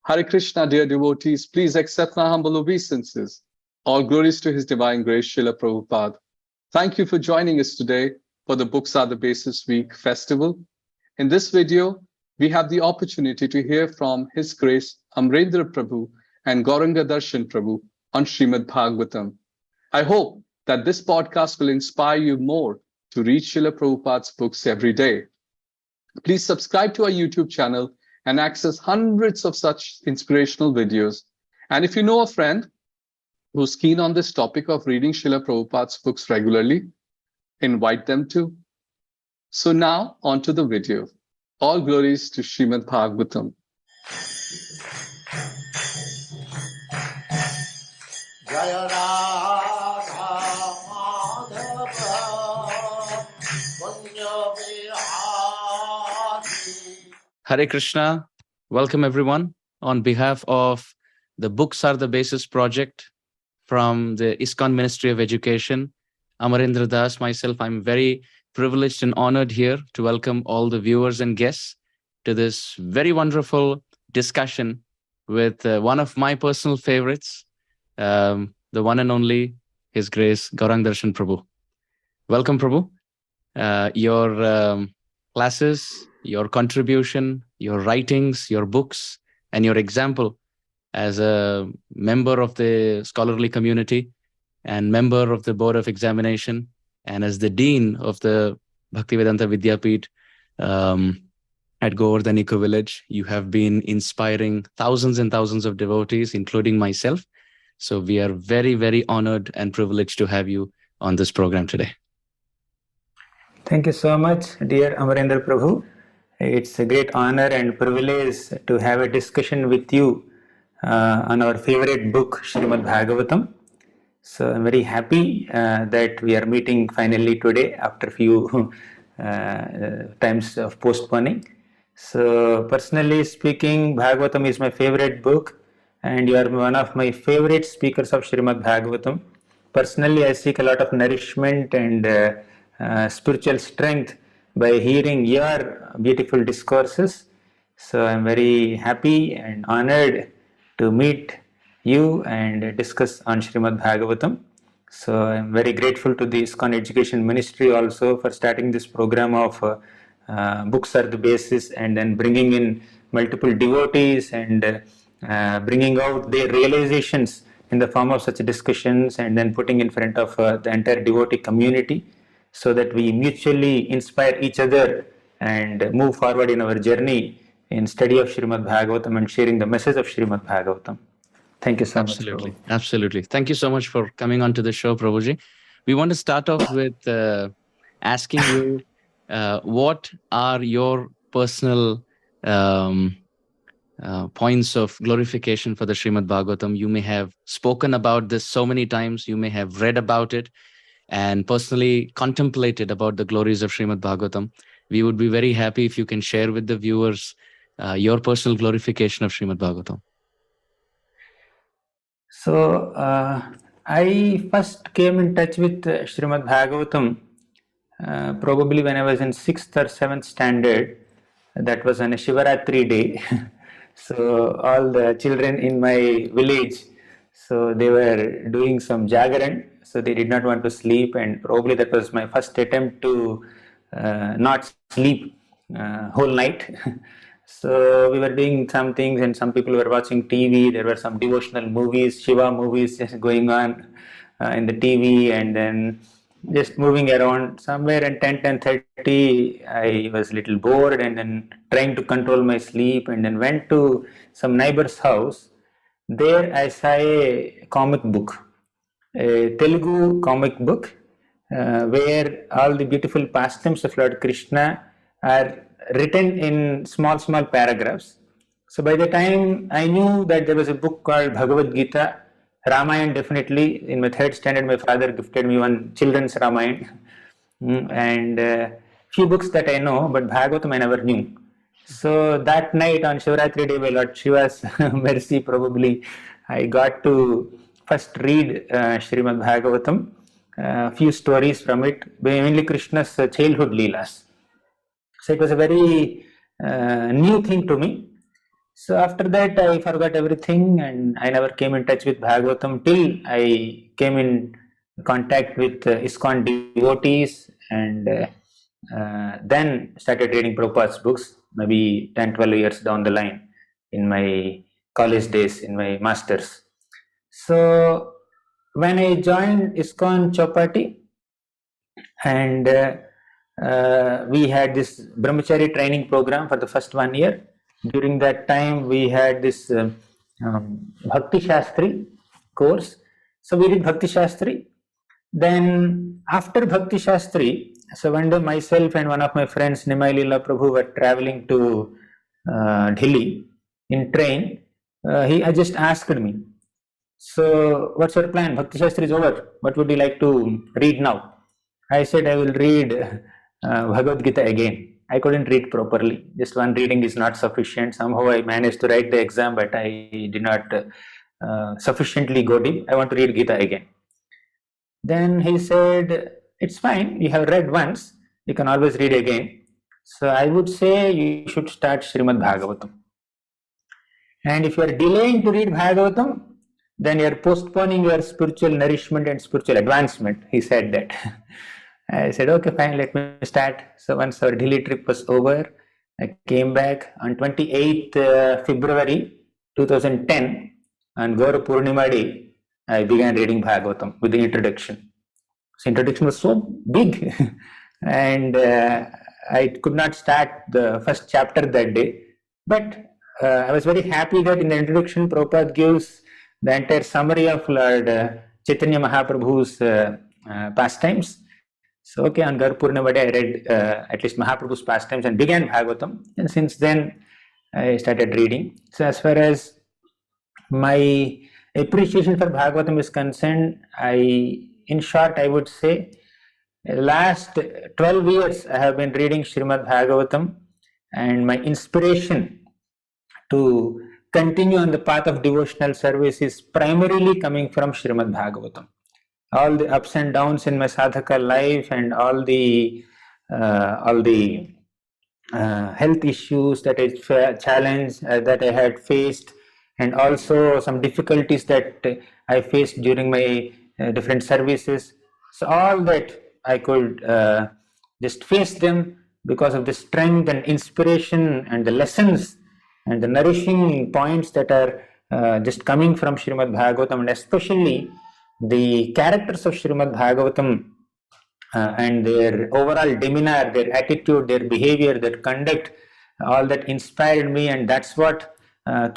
Hare Krishna, dear devotees, please accept my humble obeisances. All glories to His Divine Grace, Srila Prabhupada. Thank you for joining us today for the Books Are the Basis Week festival. In this video, we have the opportunity to hear from His Grace Amarendra Prabhu and Gauranga Darshan Prabhu on Srimad Bhagavatam. I hope that this podcast will inspire you more to read Srila Prabhupada's books every day. Please subscribe to our YouTube channel and access hundreds of such inspirational videos. And if you know a friend who's keen on this topic of reading Srila Prabhupada's books regularly, invite them too. So now, on to the video. All glories to Srimad Bhagavatam. Jaya Radha Madhava Punya Vihari. Hare Krishna. Welcome everyone. On behalf of the Books Are the Basis project from the ISKCON Ministry of Education, Amarendra Das, myself, I'm very privileged and honored here to welcome all the viewers and guests to this very wonderful discussion with one of my personal favorites, the one and only His Grace Gauranga Darshan Prabhu. Welcome, Prabhu. Your classes, your contribution, your writings, your books, and your example as a member of the scholarly community and member of the Board of Examination and as the Dean of the Bhaktivedanta Vidyapith at Govardhan Eco Village, you have been inspiring thousands and thousands of devotees, including myself. So we are very, very honored and privileged to have you on this program today. Thank you so much, dear Amarendra Prabhu. It's a great honor and privilege to have a discussion with you on our favorite book, Srimad Bhagavatam. So I'm very happy that we are meeting finally today after a few times of postponing. So personally speaking, Bhagavatam is my favorite book and you are one of my favorite speakers of Srimad Bhagavatam. Personally, I seek a lot of nourishment and spiritual strength by hearing your beautiful discourses. So I'm very happy and honored to meet you and discuss on Srimad Bhagavatam. So I'm very grateful to the ISKCON Education Ministry also for starting this program of Books Are the Basis and then bringing in multiple devotees and bringing out their realizations in the form of such discussions and then putting in front of the entire devotee community so that we mutually inspire each other and move forward in our journey in study of Srimad Bhagavatam and sharing the message of Srimad Bhagavatam. Thank you so much. Absolutely. Thank you so much for coming on to the show, Prabhuji. We want to start off with asking you, what are your personal points of glorification for the Srimad Bhagavatam? You may have spoken about this so many times, you may have read about it and personally contemplated about the glories of Srimad Bhagavatam. We would be very happy if you can share with the viewers your personal glorification of Srimad Bhagavatam. So, I first came in touch with Srimad Bhagavatam probably when I was in 6th or 7th standard. That was on a Shivaratri day. So, all the children in my village, so they were doing some jagaran, so they did not want to sleep, and probably that was my first attempt to not sleep whole night. So we were doing some things and some people were watching TV. There were some devotional movies, Shiva movies just going on in the TV, and then just moving around. Somewhere at 10:30, I was a little bored and then trying to control my sleep and then went to some neighbor's house. There I saw a comic book, a Telugu comic book where all the beautiful pastimes of Lord Krishna are written in small paragraphs. So by the time I knew that there was a book called Bhagavad Gita, Ramayana definitely, in my 3rd standard my father gifted me one children's Ramayana and few books that I know, but Bhagavatam I never knew. So that night on Shivaratri day by Lord Shiva's mercy, probably I got to first read Srimad Bhagavatam, few stories from it, mainly Krishna's childhood leelas. So it was a very new thing to me. So after that, I forgot everything and I never came in touch with Bhagavatam till I came in contact with ISKCON devotees and then started reading Prabhupada's books, maybe 10, 12 years down the line in my college days, in my masters. So when I joined ISKCON Chowpatty, and we had this brahmachari training program for the first 1 year. During that time, we had this Bhakti Shastri course. So we did Bhakti Shastri. Then after Bhakti Shastri, so one day myself and one of my friends, Nimai Lila Prabhu, were traveling to Delhi in train. He just asked me, so what's your plan? Bhakti Shastri is over. What would you like to read now? I said I will read Bhagavad Gita again. I couldn't read properly. Just one reading is not sufficient. Somehow I managed to write the exam, but I did not sufficiently go deep. I want to read Gita again. Then he said, it's fine. You have read once. You can always read again. So I would say you should start Srimad Bhagavatam. And if you are delaying to read Bhagavatam, then you are postponing your spiritual nourishment and spiritual advancement. He said that. I said, okay, fine, let me start. So once our Delhi trip was over, I came back on 28th February 2010 on Gaur Purnima Day. I began reading Bhagavatam with the introduction. So introduction was so big and I could not start the first chapter that day. But I was very happy that in the introduction, Prabhupada gives the entire summary of Lord Chaitanya Mahaprabhu's pastimes. So, okay, on Gaur Purnima Day, I read at least Mahaprabhu's pastimes and began Bhagavatam. And since then, I started reading. So, as far as my appreciation for Bhagavatam is concerned, in short, I would say, last 12 years, I have been reading Srimad Bhagavatam, and my inspiration to continue on the path of devotional service is primarily coming from Srimad Bhagavatam. All the ups and downs in my sadhaka life and all the health issues that I challenged, that I had faced, and also some difficulties that I faced during my different services. So all that I could just face them because of the strength and inspiration and the lessons and the nourishing points that are just coming from Srimad Bhagavatam, and especially the characters of Srimad Bhagavatam and their overall demeanor, their attitude, their behavior, their conduct, all that inspired me, and that's what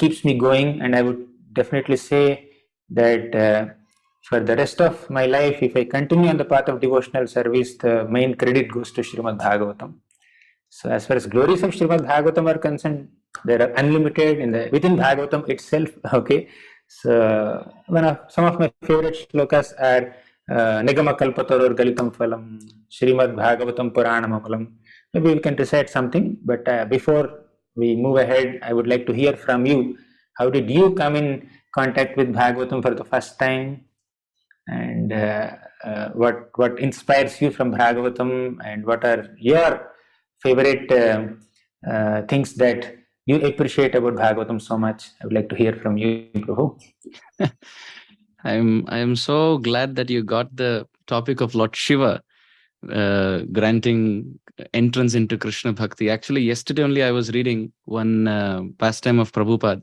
keeps me going. And I would definitely say that for the rest of my life, if I continue on the path of devotional service, the main credit goes to Srimad Bhagavatam. So as far as glories of Srimad Bhagavatam are concerned, there are unlimited within Bhagavatam itself. Okay, so some of my favorite shlokas are Nigama Kalpataror Galitam Phalam, Srimad Bhagavatam Puranam Amalam. Maybe we can recite something, but before we move ahead, I would like to hear from you. How did you come in contact with Bhagavatam for the first time? And what inspires you from Bhagavatam, and what are your favorite things that you appreciate about Bhagavatam so much? I would like to hear from you, Prabhu. I am so glad that you got the topic of Lord Shiva granting entrance into Krishna Bhakti. Actually, yesterday only I was reading one pastime of Prabhupada,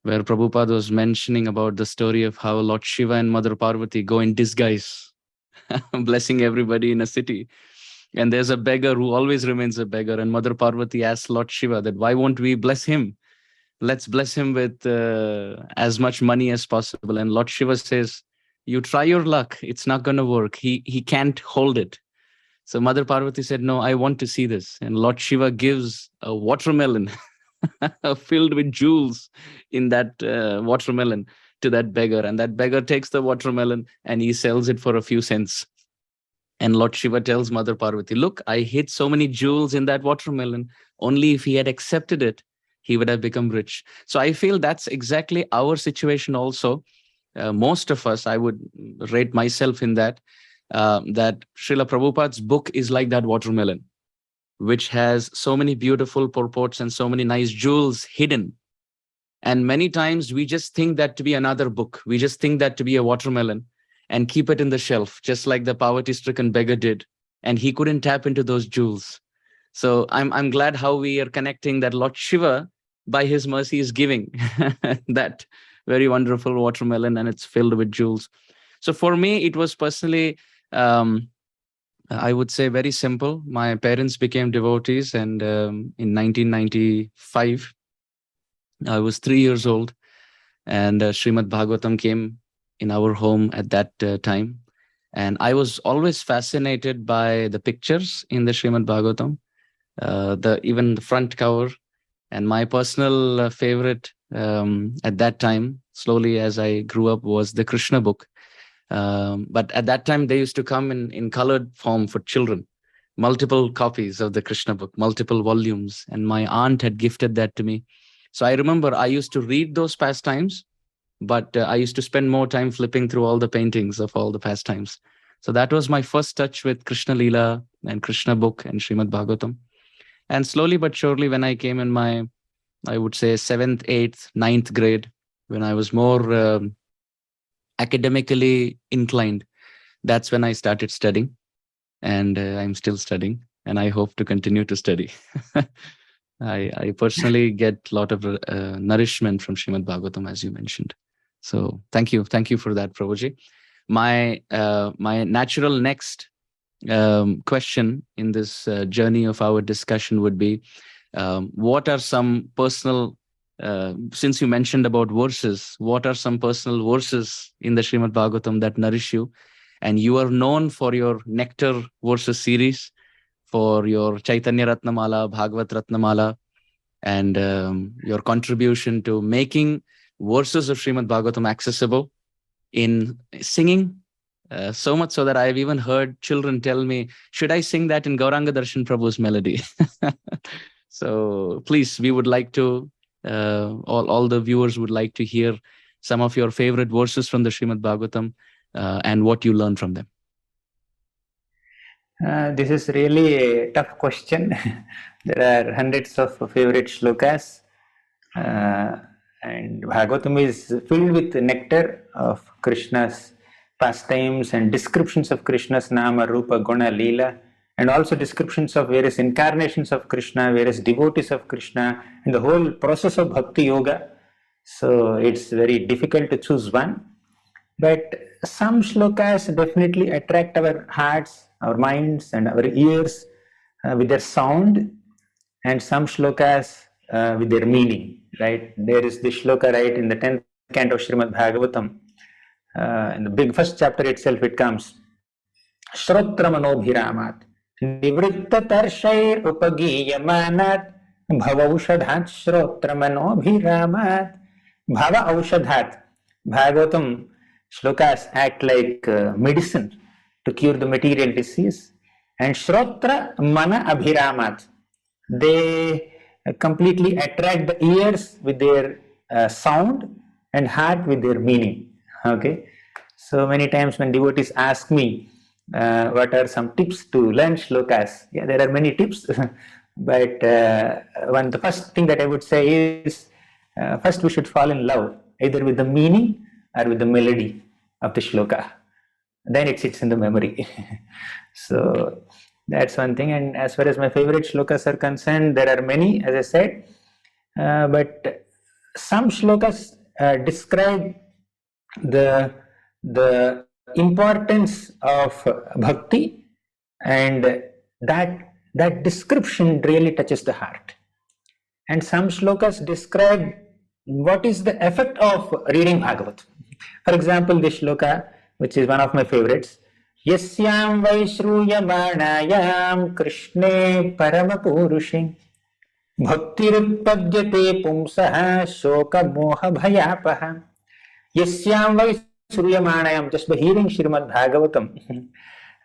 where Prabhupada was mentioning about the story of how Lord Shiva and Mother Parvati go in disguise, blessing everybody in a city. And there's a beggar who always remains a beggar. And Mother Parvati asks Lord Shiva that, why won't we bless him? Let's bless him with as much money as possible. And Lord Shiva says, you try your luck. It's not going to work. He can't hold it. So Mother Parvati said, no, I want to see this. And Lord Shiva gives a watermelon filled with jewels in that watermelon to that beggar. And that beggar takes the watermelon and he sells it for a few cents. And Lord Shiva tells Mother Parvati, look, I hid so many jewels in that watermelon. Only if he had accepted it, he would have become rich. So I feel that's exactly our situation also. Most of us, I would rate myself in that Srila Prabhupada's book is like that watermelon, which has so many beautiful purports and so many nice jewels hidden. And many times we just think that to be another book. We just think that to be a watermelon and keep it in the shelf, just like the poverty-stricken beggar did. And he couldn't tap into those jewels. So I'm glad how we are connecting that Lord Shiva, by his mercy, is giving that very wonderful watermelon, and it's filled with jewels. So for me, it was personally, I would say, very simple. My parents became devotees, and in 1995, I was 3 years old, and Srimad Bhagavatam came in our home at that time. And I was always fascinated by the pictures in the Srimad Bhagavatam, even the front cover. And my personal favorite at that time, slowly as I grew up, was the Krishna book. But at that time, they used to come in colored form for children, multiple copies of the Krishna book, multiple volumes. And my aunt had gifted that to me. So I remember I used to read those pastimes, but I used to spend more time flipping through all the paintings of all the pastimes. So that was my first touch with Krishna Leela and Krishna book and Srimad Bhagavatam. And slowly but surely, when I came in my, I would say, 7th, 8th, 9th grade, when I was more academically inclined, that's when I started studying. And I'm still studying, and I hope to continue to study. I personally get a lot of nourishment from Srimad Bhagavatam, as you mentioned. So thank you for that, Prabhuji. My natural next question in this journey of our discussion would be, what are some personal, since you mentioned about verses, what are some personal verses in the Srimad Bhagavatam that nourish you? And you are known for your Nectar verses series, for your Chaitanya Ratnamala, Bhagavat Ratnamala, and your contribution to making verses of Srimad Bhagavatam accessible in singing, so much so that I've even heard children tell me, should I sing that in Gauranga Darshan Prabhu's melody? So please, we would like to, all the viewers would like to hear some of your favorite verses from the Srimad Bhagavatam and what you learned from them. This is really a tough question. There are hundreds of favorite shlokas, and Bhagavatam is filled with nectar of Krishna's pastimes and descriptions of Krishna's Nama, Rupa, Guna, Leela, and also descriptions of various incarnations of Krishna, various devotees of Krishna, and the whole process of Bhakti Yoga. So it's very difficult to choose one. But some shlokas definitely attract our hearts, our minds, and our ears with their sound, and some shlokas with their meaning. Right? There is this shloka, right, in the 10th canto of Srimad Bhagavatam. In the big first chapter itself, it comes, Shrotra Manobhiramat Nivritta Tarshair Upagiyamanat Bhava Ushadhat Shrotra Manobhiramat. Bhava Ushadhat. Bhagavatam shlokas act like medicine to cure the material disease. And Shrotra Mana Abhiramat. They completely attract the ears with their sound and heart with their meaning. Okay, so many times when devotees ask me what are some tips to learn shlokas, yeah, there are many tips, but the first thing that I would say is first we should fall in love either with the meaning or with the melody of the shloka. Then it sits in the memory. So that's one thing. And as far as my favorite shlokas are concerned, there are many, as I said, but some shlokas describe the importance of bhakti, and that description really touches the heart. And some shlokas describe what is the effect of reading Bhagavatam. For example, this shloka, which is one of my favorites, Yasyam Vaishruyamānāyam Krishne Paramapurushe Bhaktirutpadyate Pumsaha Shoka Moha Bhayapaha. Yasyam Vaishruyamānāyam, just by hearing Srimad Bhagavatam,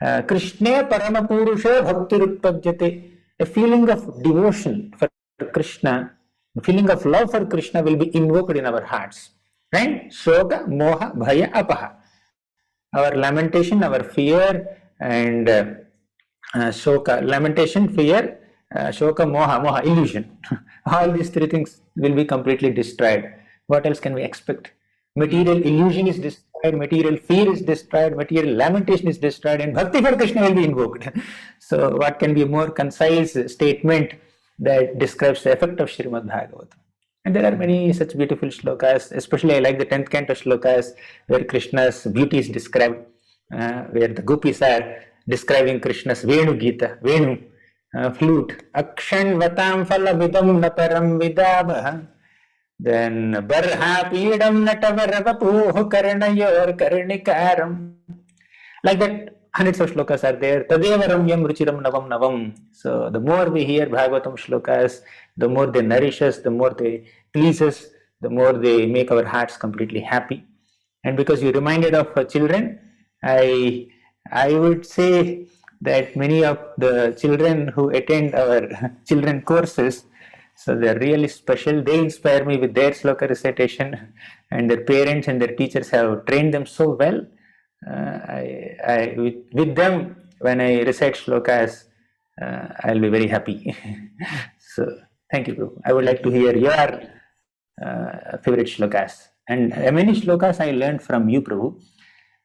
Krishne Paramapurushe Bhaktirutpadyate, a feeling of devotion for Krishna, a feeling of love for Krishna will be invoked in our hearts. Right? Shoka Moha Bhaya Apaha. Our lamentation, our fear, and shoka, lamentation, fear, shoka, moha, illusion. All these three things will be completely destroyed. What else can we expect? Material illusion is destroyed, material fear is destroyed, material lamentation is destroyed, and bhakti for Krishna will be invoked. So what can be a more concise statement that describes the effect of Srimad Bhagavatam? And there are many such beautiful shlokas, especially I like the 10th canto shlokas where Krishna's beauty is described, where the gopis are describing Krishna's Venu Gita, Venu, flute, Akshan Vatam Falavidam Naparam Vidabha. Then Barha Pidam Natavarapuh Karanayor Karnikaram. Like that, hundreds of shlokas are there. Tadevaram Yam Ruchiram Navam Navam. So the more we hear Bhagavatam shlokas, the more they nourish us, the more they please us, the more they make our hearts completely happy. And because you reminded of children, I would say that many of the children who attend our children courses, so they're really special. They inspire me with their sloka recitation, and their parents and their teachers have trained them so well. With them, when I recite shlokas, I'll be very happy. So, thank you, Prabhu. I would like to hear your favorite shlokas. And many shlokas I learned from you, Prabhu.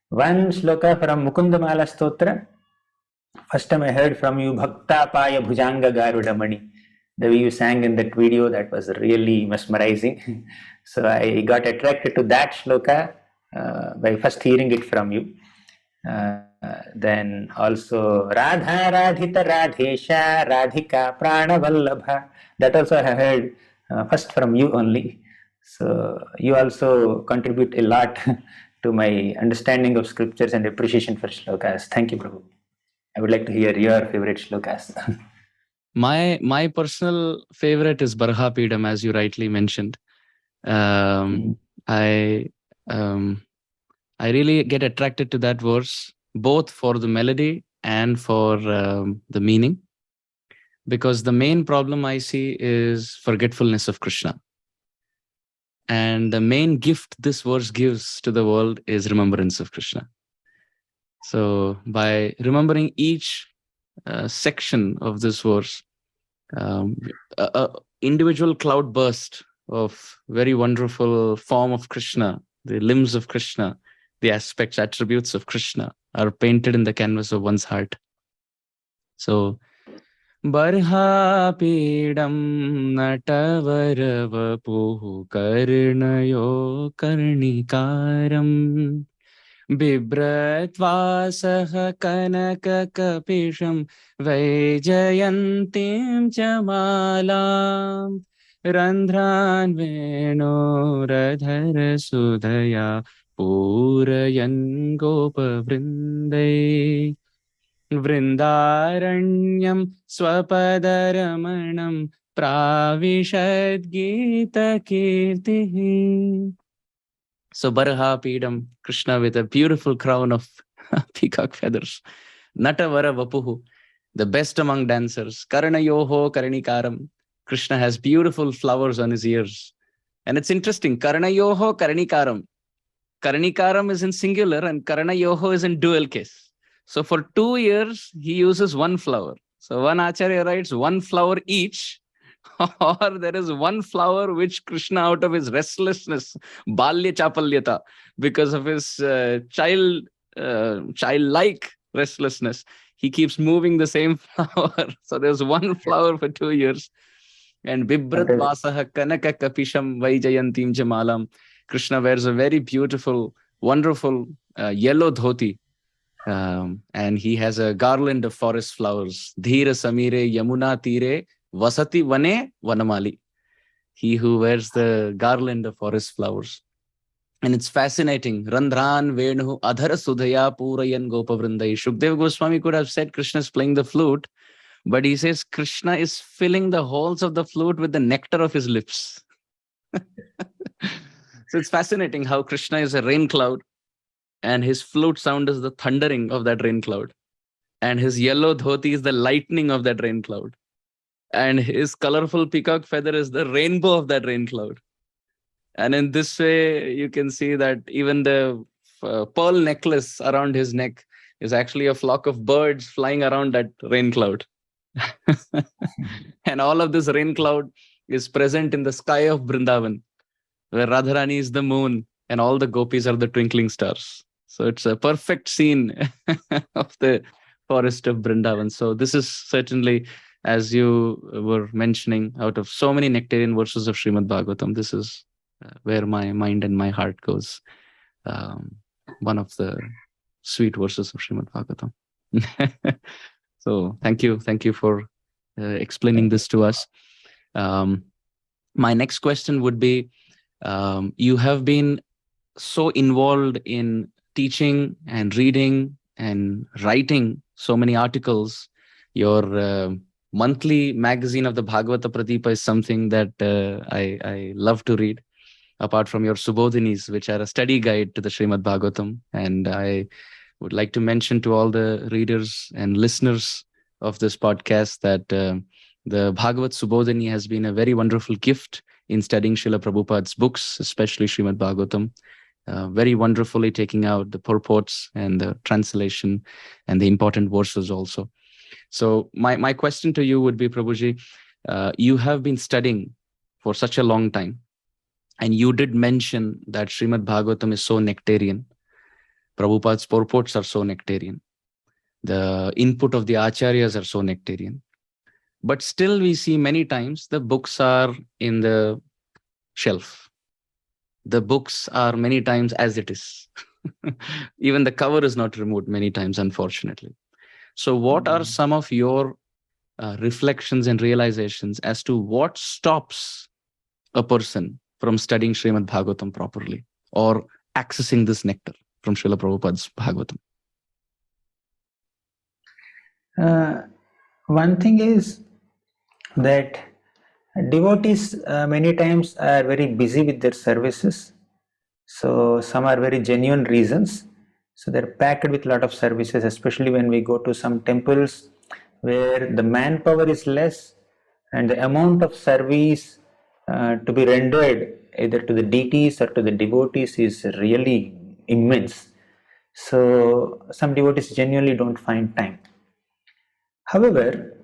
One shloka from Mukundamala Stotra. First time I heard from you, Bhakta Paya Bhujanga Garudamani. The way you sang in that video, that was really mesmerizing. So I got attracted to that shloka by first hearing it from you. Then also Radha Radhita Radhesha Radhika Prana Vallabha. That also I heard first from you only. So you also contribute a lot to my understanding of scriptures and appreciation for shlokas. Thank you, Prabhu. I would like to hear your favorite shlokas. My personal favorite is Barha Pidam, as you rightly mentioned. I really get attracted to that verse, both for the melody and for the meaning, because the main problem I see is forgetfulness of Krishna. And the main gift this verse gives to the world is remembrance of Krishna. So by remembering each section of this verse, individual cloud burst of very wonderful form of Krishna, the limbs of Krishna, the aspects, attributes of Krishna are painted in the canvas of one's heart. So, Barha Pidam Natavaravapuhu Karnayo Karnikaram Bibratvasaha Kanaka Kapisham Vaijayantim Chamalam Randhran Veno Radhara Sudhaya Purayan Gopa Vrindai Vrindaranyam Swapadaramanam Pravishad Gita Kirtihi. So Barha Pidam, Krishna with a beautiful crown of peacock feathers. Natavara Vapuhu, the best among dancers. Karnayoho Karnikaram, Krishna has beautiful flowers on his ears. And it's interesting, Karnayoho Karnikaram. Karnikaram is in singular and Karnayoho is in dual case. So for 2 years, he uses one flower. So one Acharya writes one flower each, or there is one flower which Krishna, out of his restlessness, balya chapalyata, because of his childlike restlessness, he keeps moving the same flower. So there's one flower for 2 years. And Bibrat Vasaha Kanaka Kapisham Vaijayantim Jamalam. Krishna wears a very beautiful, wonderful yellow dhoti. And he has a garland of forest flowers. Dhira Samire Yamuna Tire Vasati Vane Vanamali. He who wears the garland of forest flowers. And it's fascinating. Randhran Venu Adhara Sudhaya Purayan Gopa Vrindai. Shukdev Goswami could have said Krishna is playing the flute, but he says Krishna is filling the holes of the flute with the nectar of his lips. So it's fascinating how Krishna is a rain cloud and his flute sound is the thundering of that rain cloud. And his yellow dhoti is the lightning of that rain cloud. And his colorful peacock feather is the rainbow of that rain cloud. And in this way, you can see that even the pearl necklace around his neck is actually a flock of birds flying around that rain cloud. And all of this rain cloud is present in the sky of Vrindavan. where Radharani is the moon and all the gopis are the twinkling stars. So it's a perfect scene of the forest of Vrindavan. So this is certainly, as you were mentioning, out of so many nectarian verses of Srimad Bhagavatam, this is where my mind and my heart goes. One of the sweet verses of Srimad Bhagavatam. So thank you for explaining this to us. My next question would be, you have been so involved in teaching and reading and writing so many articles. Your monthly magazine of the Bhagavata Pradipa is something that I love to read, apart from your Subodhinis, which are a study guide to the Srimad Bhagavatam. And I would like to mention to all the readers and listeners of this podcast that the Bhagavat Subodhini has been a very wonderful gift in studying Srila Prabhupada's books, especially Srimad Bhagavatam. Very wonderfully taking out the purports and the translation and the important verses also. So my question to you would be, Prabhuji, you have been studying for such a long time, and you did mention that Srimad Bhagavatam is so nectarian. Prabhupada's purports are so nectarian. The input of the acharyas are so nectarian. But still we see many times the books are in the shelf. The books are many times as it is. Even the cover is not removed many times, unfortunately. So what are some of your reflections and realizations as to what stops a person from studying Srimad Bhagavatam properly or accessing this nectar from Srila Prabhupada's Bhagavatam? One thing is that devotees many times are very busy with their services. So some are very genuine reasons. So they're packed with a lot of services, especially when we go to some temples where the manpower is less and the amount of service to be rendered either to the deities or to the devotees is really immense. So some devotees genuinely don't find time. However,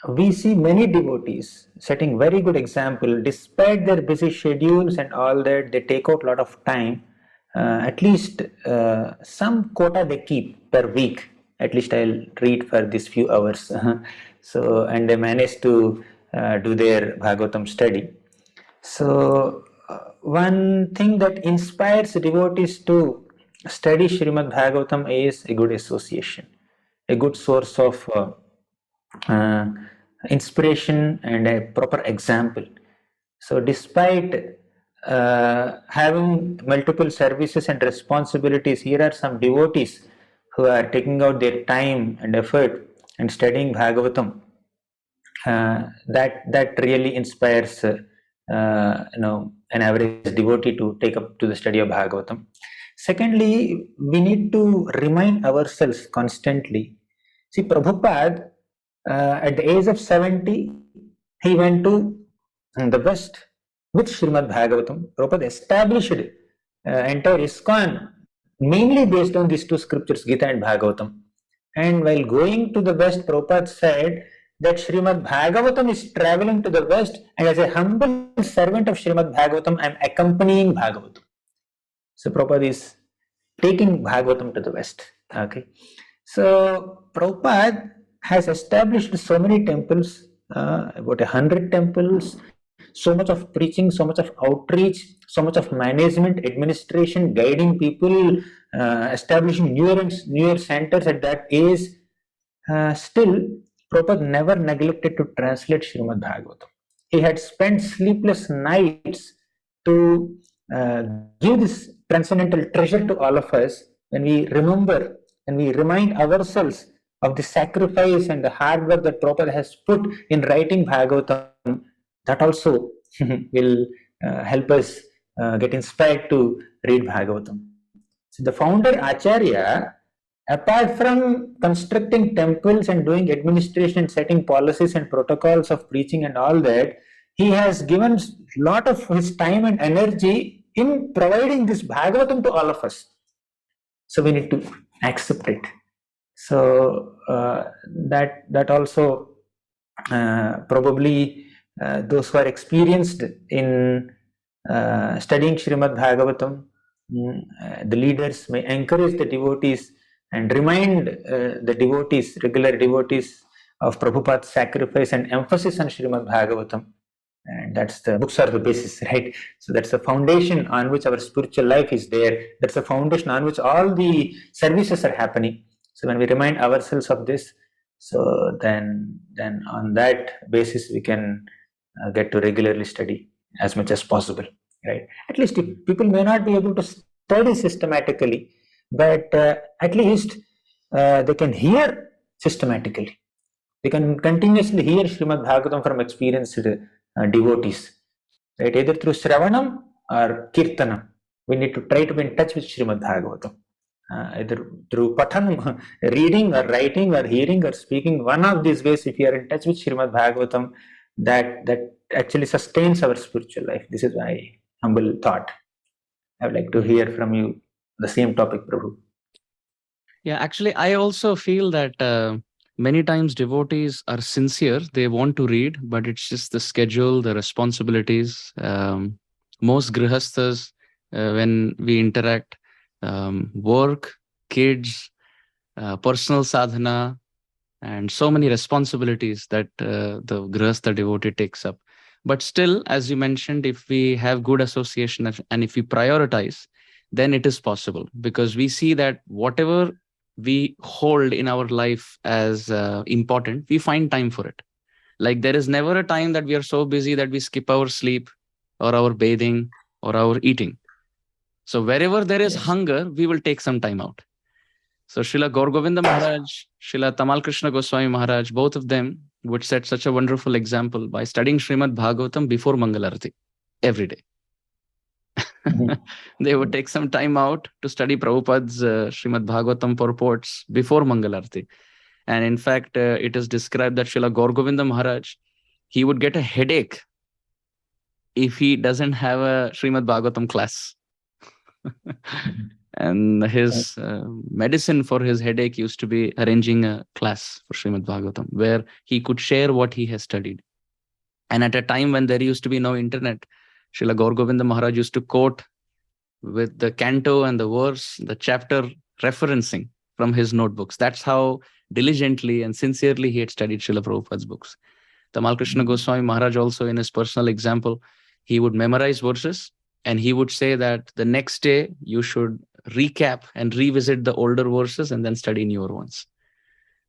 we see many devotees setting very good example. Despite their busy schedules and all that, they take out a lot of time. At least some quota they keep per week. At least I'll read for these few hours. So, and they manage to do their Bhagavatam study. So one thing that inspires devotees to study Srimad Bhagavatam is a good association, a good source of inspiration and a proper example. So despite having multiple services and responsibilities, here are some devotees who are taking out their time and effort and studying Bhagavatam. That really inspires an average devotee to take up to the study of Bhagavatam. Secondly, we need to remind ourselves constantly. See, Prabhupada, at the age of 70, he went to the West with Srimad Bhagavatam. Prabhupada established entire ISKCON mainly based on these two scriptures, Gita and Bhagavatam. And while going to the West, Prabhupada said that Srimad Bhagavatam is traveling to the West, and as a humble servant of Srimad Bhagavatam, I am accompanying Bhagavatam. So Prabhupada is taking Bhagavatam to the West. Okay. So Prabhupada has established so many temples, about 100 temples, so much of preaching, so much of outreach, so much of management, administration, guiding people, establishing newer centers at that age. Still, Prabhupada never neglected to translate Srimad Bhagavatam. He had spent sleepless nights to give this transcendental treasure to all of us. When we remember and we remind ourselves of the sacrifice and the hard work that Prabhupada has put in writing Bhagavatam, that also will help us get inspired to read Bhagavatam. So the founder Acharya, apart from constructing temples and doing administration and setting policies and protocols of preaching and all that, he has given a lot of his time and energy in providing this Bhagavatam to all of us. So we need to accept it. So that also probably those who are experienced in studying Srimad Bhagavatam, the leaders may encourage the devotees and remind the devotees, regular devotees, of Prabhupada's sacrifice and emphasis on Srimad Bhagavatam. And that's the books are the basis, right? So that's the foundation on which our spiritual life is there. That's the foundation on which all the services are happening. So when we remind ourselves of this, so then on that basis we can get to regularly study as much as possible, right? At least if people may not be able to study systematically, but at least they can hear systematically. They can continuously hear Srimad Bhagavatam from experienced devotees, right? Either through Shravanam or Kirtanam. We need to try to be in touch with Srimad Bhagavatam. Either through Pathanam, reading or writing or hearing or speaking, one of these ways, if you are in touch with Srimad Bhagavatam, that actually sustains our spiritual life. This is my humble thought. I would like to hear from you the same topic, Prabhu. Yeah, actually, I also feel that many times devotees are sincere. They want to read, but it's just the schedule, the responsibilities. Most grihasthas, when we interact, work, kids, personal sadhana, and so many responsibilities that the grihastha devotee takes up. But still, as you mentioned, if we have good association and if we prioritize, then it is possible, because we see that whatever we hold in our life as important, we find time for it. Like there is never a time that we are so busy that we skip our sleep or our bathing or our eating. So wherever there is hunger, we will take some time out. So Srila Gaur Govinda Maharaj, Srila Tamal Krishna Goswami Maharaj, both of them would set such a wonderful example by studying Srimad Bhagavatam before Mangalarati every day. They would take some time out to study Prabhupada's Srimad Bhagavatam purports before Mangalarti. And in fact, it is described that Srila Gaur Govinda Maharaj, he would get a headache if he doesn't have a Srimad Bhagavatam class. And his medicine for his headache used to be arranging a class for Srimad Bhagavatam, where he could share what he has studied. And at a time when there used to be no internet, Srila Gaur Govinda Maharaj used to quote with the canto and the verse, the chapter referencing from his notebooks. That's how diligently and sincerely he had studied Srila Prabhupada's books. Tamal Krishna Goswami Maharaj also, in his personal example, he would memorize verses and he would say that the next day you should recap and revisit the older verses and then study newer ones.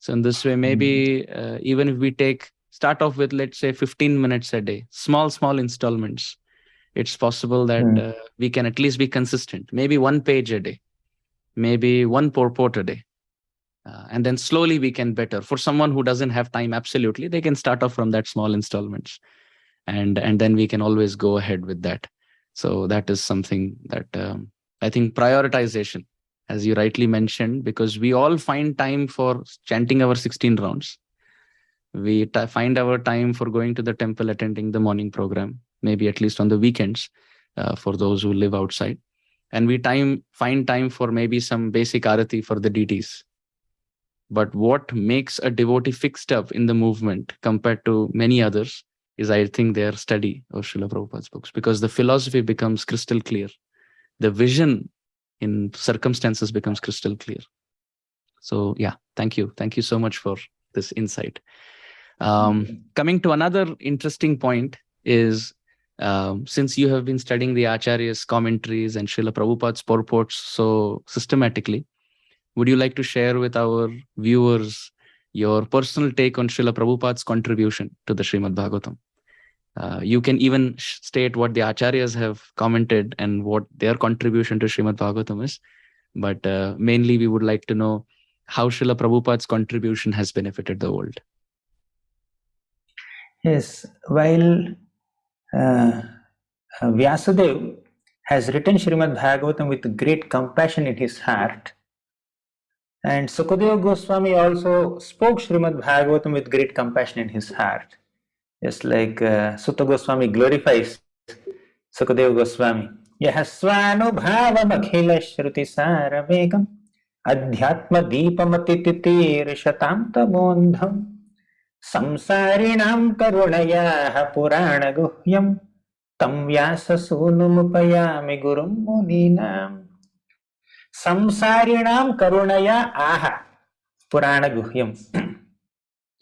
So in this way, maybe even if we start off with, let's say, 15 minutes a day, small installments, it's possible that we can at least be consistent. Maybe one page a day, maybe one purport a day. And then slowly we can better. For someone who doesn't have time, absolutely, they can start off from that small installments. And then we can always go ahead with that. So that is something that I think prioritization, as you rightly mentioned, because we all find time for chanting our 16 rounds. We find our time for going to the temple, attending the morning program, maybe at least on the weekends for those who live outside. And we find time for maybe some basic arati for the deities. But what makes a devotee fixed up in the movement compared to many others is, I think, their study of Srila Prabhupada's books, because the philosophy becomes crystal clear. The vision in circumstances becomes crystal clear. So yeah, thank you. Thank you so much for this insight. Coming to another interesting point is, since you have been studying the Acharya's commentaries and Srila Prabhupada's purports so systematically, would you like to share with our viewers your personal take on Srila Prabhupada's contribution to the Srimad Bhagavatam? You can even state what the Acharyas have commented and what their contribution to Srimad Bhagavatam is. But mainly we would like to know how Srila Prabhupada's contribution has benefited the world. Yes, while Vyasadeva has written Srimad Bhagavatam with great compassion in his heart, and Sukadeva Goswami also spoke Srimad Bhagavatam with great compassion in his heart. Just like Sutta Goswami glorifies Sukadeva Goswami. Yahasvanubhavam akhila shruti saramegam adhyatma deepamatitir shatamtamondham samsarinam karunayaha purana guhyam Tam vyasa sunumupayami gurum muninam samsarinam karunaya aha Purana Guhyam.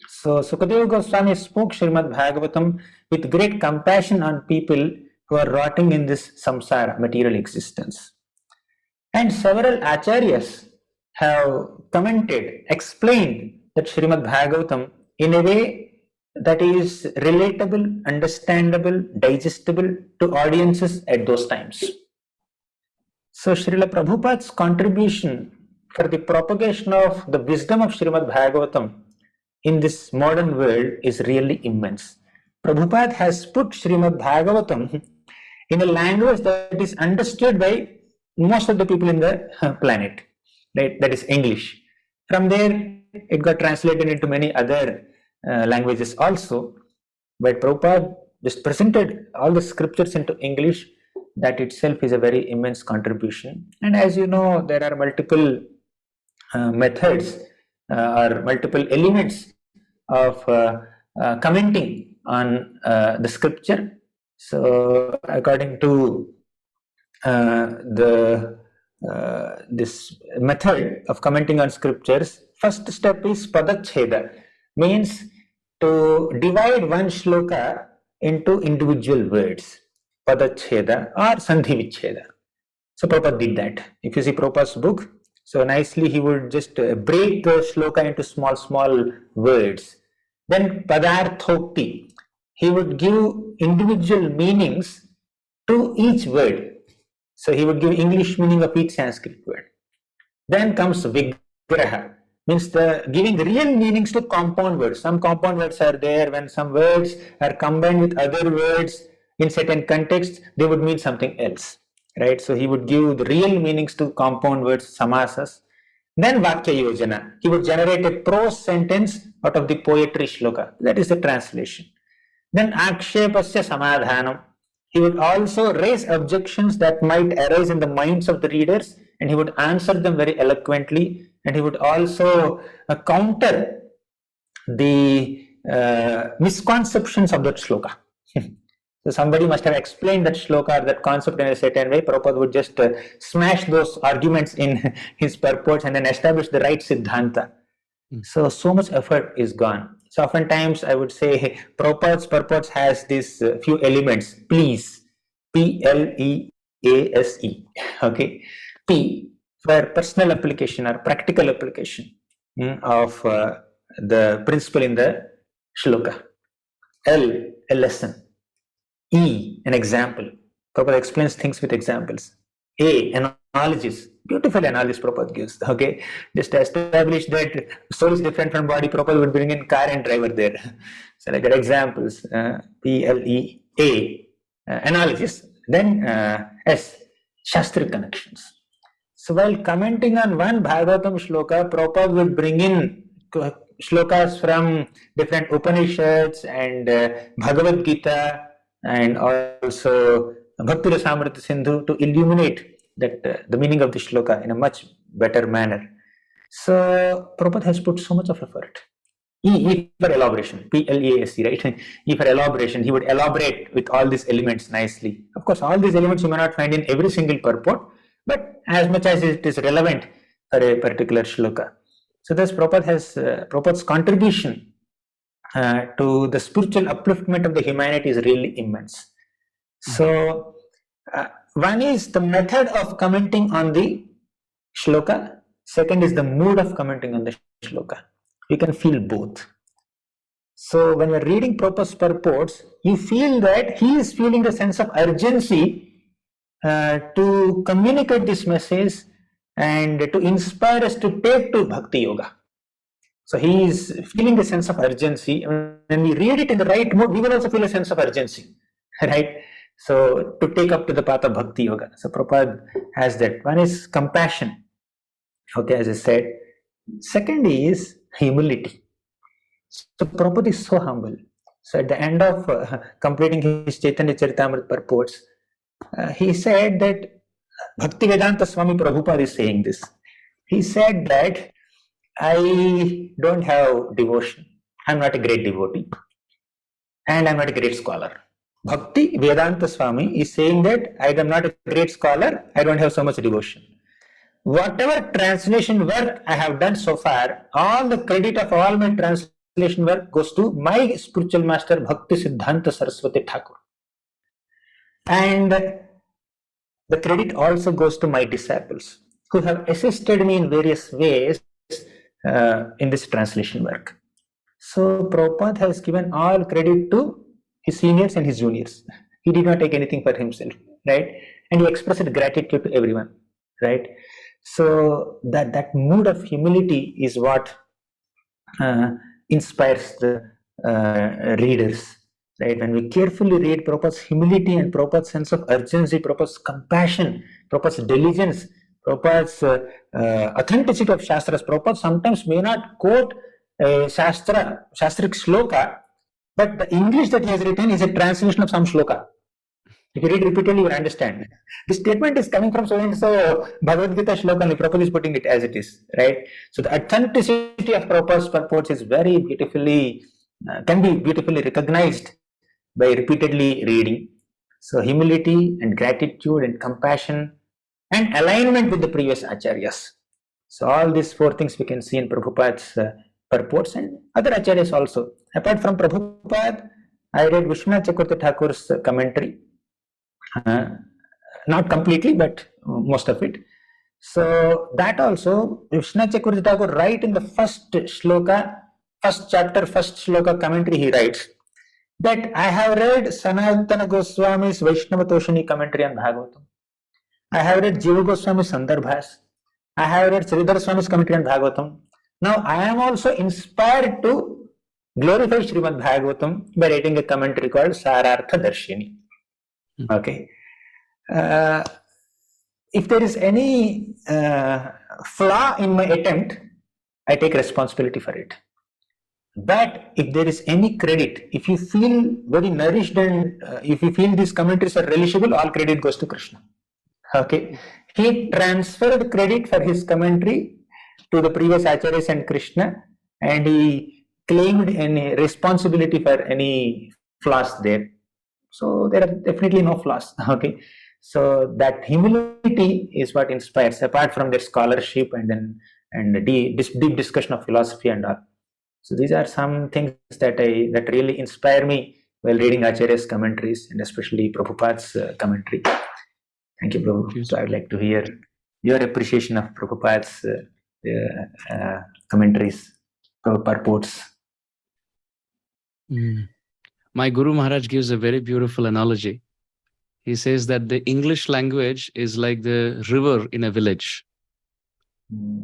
So Sukadeva Goswami spoke Srimad Bhagavatam with great compassion on people who are rotting in this samsara, material existence. And several acharyas have commented, explained that Srimad Bhagavatam in a way that is relatable, understandable, digestible to audiences at those times. So Srila Prabhupada's contribution for the propagation of the wisdom of Srimad Bhagavatam in this modern world is really immense. Prabhupada has put Srimad Bhagavatam in a language that is understood by most of the people in the planet, right? That is English. From there, it got translated into many other languages also. But Prabhupada just presented all the scriptures into English. That itself is a very immense contribution. And as you know, there are multiple methods or multiple elements of commenting on the scripture. So according to this method of commenting on scriptures, first step is padacheda, means to divide one shloka into individual words, padacheda or sandhi vicheda. So Prabhupada did that. If you see Prabhupada's book, so nicely he would just break the shloka into small words. Then padarthokti, he would give individual meanings to each word. So he would give English meaning of each Sanskrit word. Then comes vigraha, means the giving real meanings to compound words. Some compound words are there. When some words are combined with other words in certain contexts, they would mean something else, right? So he would give the real meanings to compound words, samasas. Then vakya yojana, he would generate a prose sentence out of the poetry shloka. That is the translation. Then akshepasya samadhanam, he would also raise objections that might arise in the minds of the readers, and he would answer them very eloquently, and he would also counter the misconceptions of that shloka. So somebody must have explained that shloka or that concept in a certain way. Prabhupada would just smash those arguments in his purports and then establish the right siddhanta. So much effort is gone. So oftentimes I would say Prabhupada's purports has these few elements. Please, Please, okay. P for personal application or practical application of the principle in the shloka. L, a lesson. E, an example. Prabhupada explains things with examples. A, analogies. Beautiful analogies Prabhupada gives. Okay, just to establish that soul is different from body, Prabhupada would bring in car and driver there. So like that examples. P-L-E-A, analogies. Then S, Shastra connections. So while commenting on one Bhagavatam shloka, Prabhupada would bring in shlokas from different Upanishads and Bhagavad Gita and also Bhakti Rasamrita Sindhu to illuminate that the meaning of the shloka in a much better manner. So Prabhupada has put so much of effort. E for elaboration, P-L-E-A-S-E, right? E for elaboration, he would elaborate with all these elements nicely. Of course, all these elements you may not find in every single purport, but as much as it is relevant for a particular shloka. So thus Prabhupada's contribution to the spiritual upliftment of the humanity is really immense. So one is the method of commenting on the shloka. Second is the mood of commenting on the shloka. You can feel both. So when you're reading Prabhupada's purports, you feel that he is feeling the sense of urgency to communicate this message and to inspire us to take to Bhakti Yoga. So he is feeling a sense of urgency. When we read it in the right mood, we will also feel a sense of urgency, right? So to take up to the path of Bhakti Yoga. So Prabhupada has that. One is compassion, okay, as I said. Second is humility. So Prabhupada is so humble. So at the end of completing his Chaitanya Charitamrita purports, he said that Bhaktivedanta Swami Prabhupada is saying this. He said that I don't have devotion. I'm not a great devotee. And I'm not a great scholar. Bhakti Vedanta Swami is saying that I am not a great scholar, I don't have so much devotion. Whatever translation work I have done so far, all the credit of all my translation work goes to my spiritual master Bhakti Siddhanta Saraswati Thakur. And the credit also goes to my disciples who have assisted me in various ways in this translation work. So Prabhupada has given all credit to his seniors and his juniors. He did not take anything for himself, right? And he expressed gratitude to everyone, right? So that mood of humility is what inspires the readers, right? When we carefully read Prabhupada's humility and Prabhupada's sense of urgency, Prabhupada's compassion, Prabhupada's diligence, Prabhupada's authenticity of Shastras. Prabhupada sometimes may not quote a Shastric shloka, but the English that he has written is a translation of some shloka. If you read repeatedly, you will understand. This statement is coming from so and so Bhagavad Gita shloka, and Prabhupada is putting it as it is, right? So the authenticity of Prabhupada's purports is very beautifully, can be beautifully recognized by repeatedly reading. So humility and gratitude and compassion and alignment with the previous acharyas. So all these four things we can see in Prabhupada's purports and other acharyas also. Apart from Prabhupada, I read Vishwanath Chakravarti Thakur's commentary. Not completely, but most of it. So that also, Vishwanath Chakravarti Thakur write in the first shloka, first chapter, first shloka commentary, he writes that I have read Sanatana Goswami's Vaishnava Toshani commentary on Bhagavatam. I have read Jiva Goswami's Sandarbhas. I have read Sridhar Swami's commentary on Bhagavatam. Now I am also inspired to glorify Srimad Bhagavatam by writing a commentary called Sarartha Darshini. Okay. If there is any flaw in my attempt, I take responsibility for it. But if there is any credit, if you feel very nourished and if you feel these commentaries are relishable, all credit goes to Krishna. Okay. He transferred credit for his commentary to the previous acharyas and Krishna, and he claimed any responsibility for any flaws there. So there are definitely no flaws. Okay. So that humility is what inspires, apart from their scholarship and the deep discussion of philosophy and all. So these are some things that really inspire me while reading Acharya's commentaries, and especially Prabhupada's commentary. Thank you, Prabhu. So I'd like to hear your appreciation of Prabhupada's commentaries, purports. My Guru Maharaj gives a very beautiful analogy. He says that the English language is like the river in a village.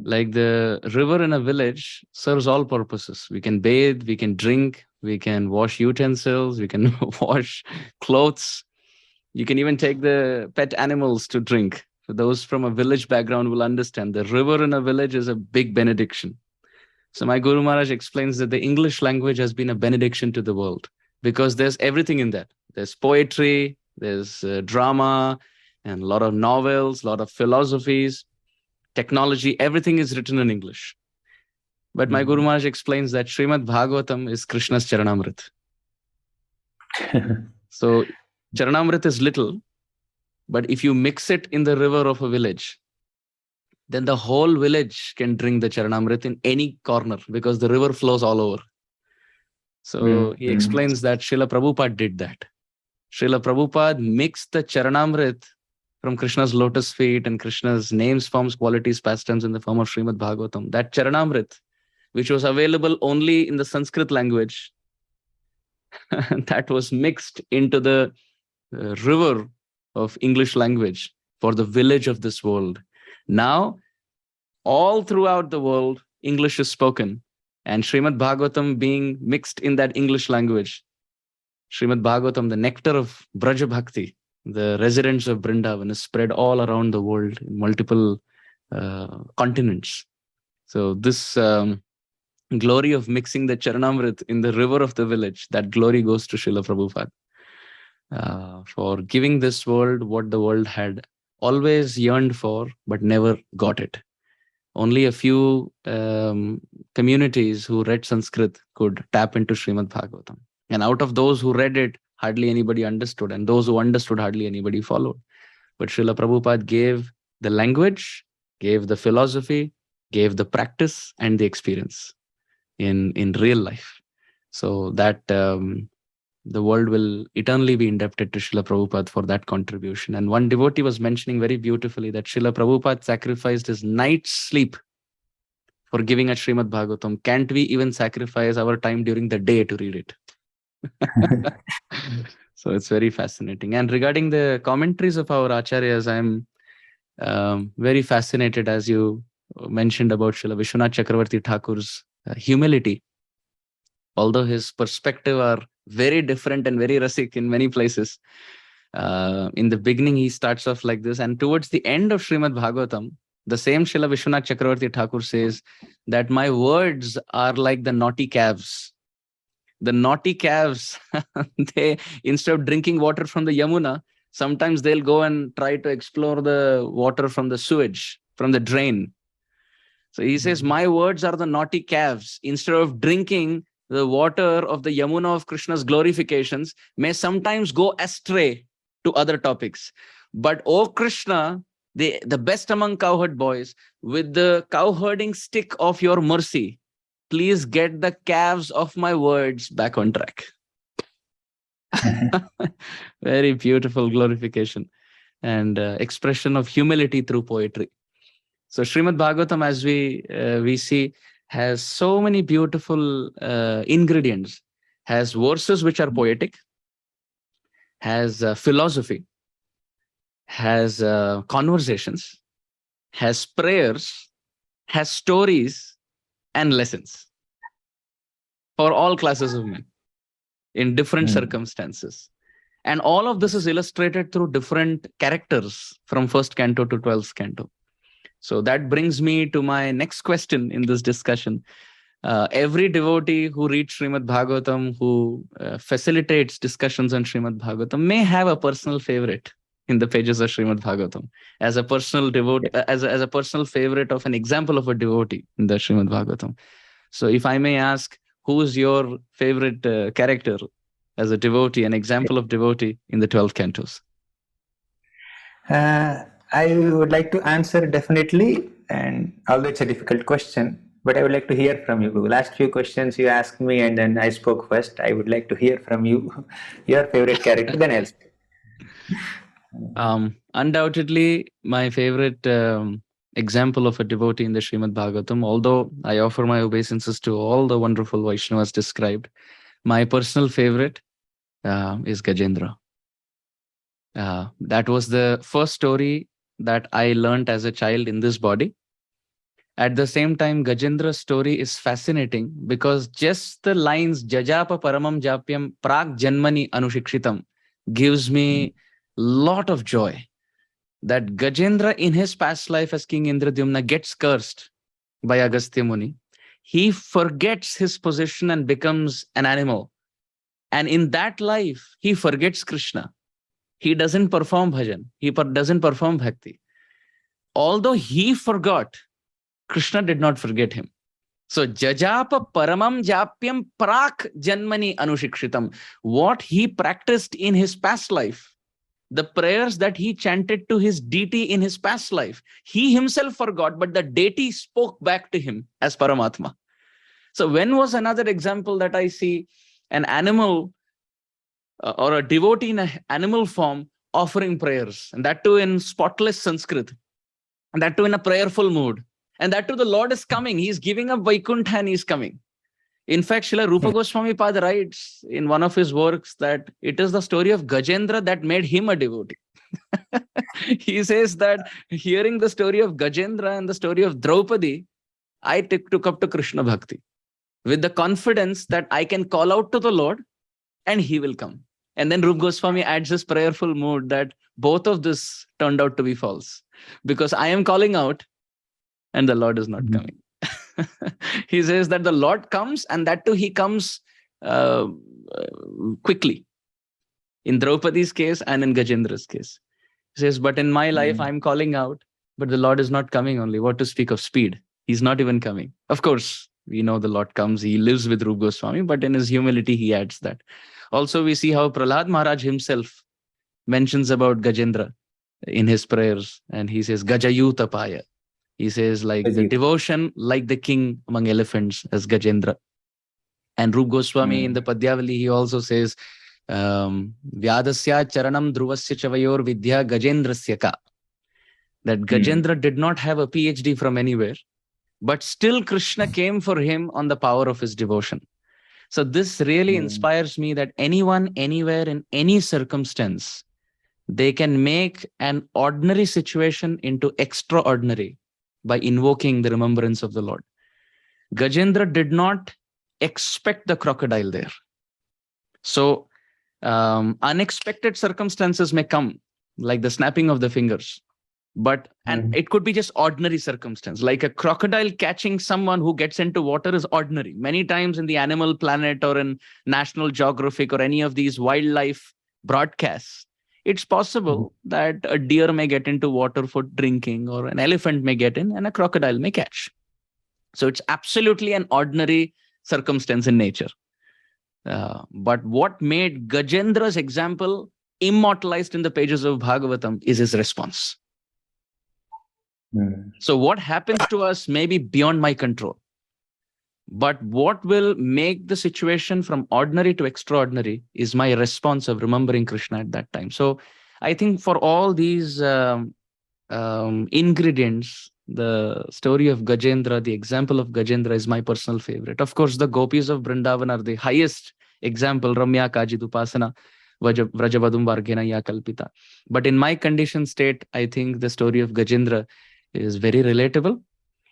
Like the river in a village serves all purposes. We can bathe, we can drink, we can wash utensils, we can wash clothes. You can even take the pet animals to drink. For those from a village background will understand the river in a village is a big benediction. So my Guru Maharaj explains that the English language has been a benediction to the world because there's everything in that. There's poetry, there's drama, and a lot of novels, a lot of philosophies, technology, everything is written in English. But my Guru Maharaj explains that Srimad Bhagavatam is Krishna's Charanamrit. So Charanamrit is little, but if you mix it in the river of a village, then the whole village can drink the Charanamrit in any corner because the river flows all over. So he explains that Srila Prabhupada did that. Srila Prabhupada mixed the Charanamrit from Krishna's lotus feet and Krishna's names, forms, qualities, pastimes in the form of Srimad Bhagavatam. That Charanamrit, which was available only in the Sanskrit language, that was mixed into the river of English language for the village of this world. Now, all throughout the world, English is spoken, and Srimad Bhagavatam being mixed in that English language. Srimad Bhagavatam, the nectar of Braja Bhakti, the residents of Vrindavan, is spread all around the world in multiple continents. So this glory of mixing the Charanamrit in the river of the village, that glory goes to Srila Prabhupada for giving this world what the world had always yearned for, but never got it. Only a few communities who read Sanskrit could tap into Srimad Bhagavatam. And out of those who read it, hardly anybody understood. And those who understood, hardly anybody followed. But Srila Prabhupada gave the language, gave the philosophy, gave the practice and the experience in real life. So that the world will eternally be indebted to Srila Prabhupada for that contribution. And one devotee was mentioning very beautifully that Srila Prabhupada sacrificed his night's sleep for giving us Srimad Bhagavatam. Can't we even sacrifice our time during the day to read it? So it's very fascinating. And regarding the commentaries of our acharyas, I'm very fascinated, as you mentioned about Srila Vishwanath Chakravarti Thakur's humility. Although his perspective are very different and very rasik in many places. In the beginning, he starts off like this. And towards the end of Srimad Bhagavatam, the same Srila Vishwanath Chakravarti Thakur says that my words are like the naughty calves. The naughty calves, they, instead of drinking water from the Yamuna, sometimes they'll go and try to explore the water from the sewage, from the drain. So he says, my words are the naughty calves. Instead of drinking the water of the Yamuna of Krishna's glorifications, may sometimes go astray to other topics. But, oh Krishna, the best among cowherd boys, with the cowherding stick of your mercy, please get the calves of my words back on track. Very beautiful glorification and expression of humility through poetry. So Srimad Bhagavatam, as we see, has so many beautiful ingredients. Has verses which are poetic, has philosophy, has conversations, has prayers, has stories, and lessons for all classes of men in different circumstances. And all of this is illustrated through different characters from 1st canto to 12th canto. So that brings me to my next question in this discussion. Every devotee who reads Srimad Bhagavatam, who facilitates discussions on Srimad Bhagavatam, may have a personal favorite in the pages of Srimad Bhagavatam, as a personal devotee, as a personal favorite of an example of a devotee in the Srimad Bhagavatam. So if I may ask, who is your favorite character as a devotee, an example of devotee in the 12 cantos? I would like to answer definitely, and although it's a difficult question, but I would like to hear from you. The last few questions you asked me and then I spoke first. I would like to hear from you, your favorite character, then else. Undoubtedly, my favorite example of a devotee in the Srimad Bhagavatam, although I offer my obeisances to all the wonderful Vaishnavas described, my personal favorite is Gajendra. That was the first story that I learned as a child in this body. At the same time, Gajendra's story is fascinating because just the lines Jajapa Paramam Japyam Prak Janmani Anushikshitam gives me lot of joy that Gajendra in his past life as King Indradyumna gets cursed by Agastya Muni. He forgets his position and becomes an animal. And in that life, he forgets Krishna. He doesn't perform bhajan. He doesn't perform bhakti. Although he forgot, Krishna did not forget him. So, Jajapa Paramam Japyam Prak Janmani Anushikshitam. What he practiced in his past life, the prayers that he chanted to his deity in his past life, he himself forgot, but the deity spoke back to him as Paramatma. So, when was another example that I see an animal or a devotee in an animal form offering prayers, and that too in spotless Sanskrit, and that too in a prayerful mood, and that too the Lord is coming. He is giving up Vaikuntha and he is coming. In fact, Srila Rupa Goswami Pad writes in one of his works that it is the story of Gajendra that made him a devotee. He says that hearing the story of Gajendra and the story of Draupadi, I took up to Krishna Bhakti with the confidence that I can call out to the Lord and he will come. And then Rupa Goswami adds this prayerful mood that both of this turned out to be false because I am calling out and the Lord is not coming. He says that the Lord comes and that too he comes quickly in Draupadi's case and in Gajendra's case. He says, but in my life, I'm calling out, but the Lord is not coming only. What to speak of speed? He's not even coming. Of course, we know the Lord comes. He lives with Rupa Goswami, but in his humility, he adds that. Also, we see how Prahlad Maharaj himself mentions about Gajendra in his prayers, and he says, Gajayutapaya. He says, like the devotion, like the king among elephants, as Gajendra. And Rup Goswami in the Padyavali, he also says, Vyadasya charanam dhruvasya chavayor vidya Gajendrasya ka. That Gajendra did not have a PhD from anywhere, but still Krishna came for him on the power of his devotion. So this really inspires me that anyone, anywhere, in any circumstance, they can make an ordinary situation into extraordinary by invoking the remembrance of the Lord. Gajendra did not expect the crocodile there. So unexpected circumstances may come, like the snapping of the fingers. And it could be just ordinary circumstance, like a crocodile catching someone who gets into water is ordinary. Many times in the Animal Planet or in National Geographic or any of these wildlife broadcasts, it's possible that a deer may get into water for drinking, or an elephant may get in and a crocodile may catch. So it's absolutely an ordinary circumstance in nature. But what made Gajendra's example immortalized in the pages of Bhagavatam is his response. So what happens to us may be beyond my control. But what will make the situation from ordinary to extraordinary is my response of remembering Krishna at that time. So I think for all these ingredients, the story of Gajendra, the example of Gajendra is my personal favorite. Of course, the gopis of Vrindavan are the highest example, Ramya Kajidupasana, Vrajavadum Vargena Ya Kalpita. But in my conditioned state, I think the story of Gajendra is very relatable.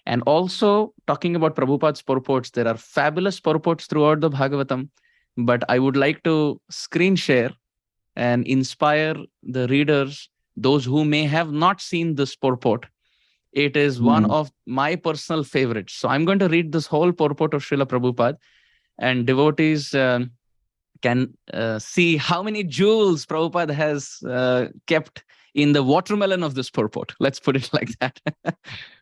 And also, talking about Prabhupada's purports, there are fabulous purports throughout the Bhagavatam, but I would like to screen share and inspire the readers, those who may have not seen this purport. It is one of my personal favorites. So I'm going to read this whole purport of Srila Prabhupada, and devotees can see how many jewels Prabhupada has kept in the watermelon of this purport. Let's put it like that.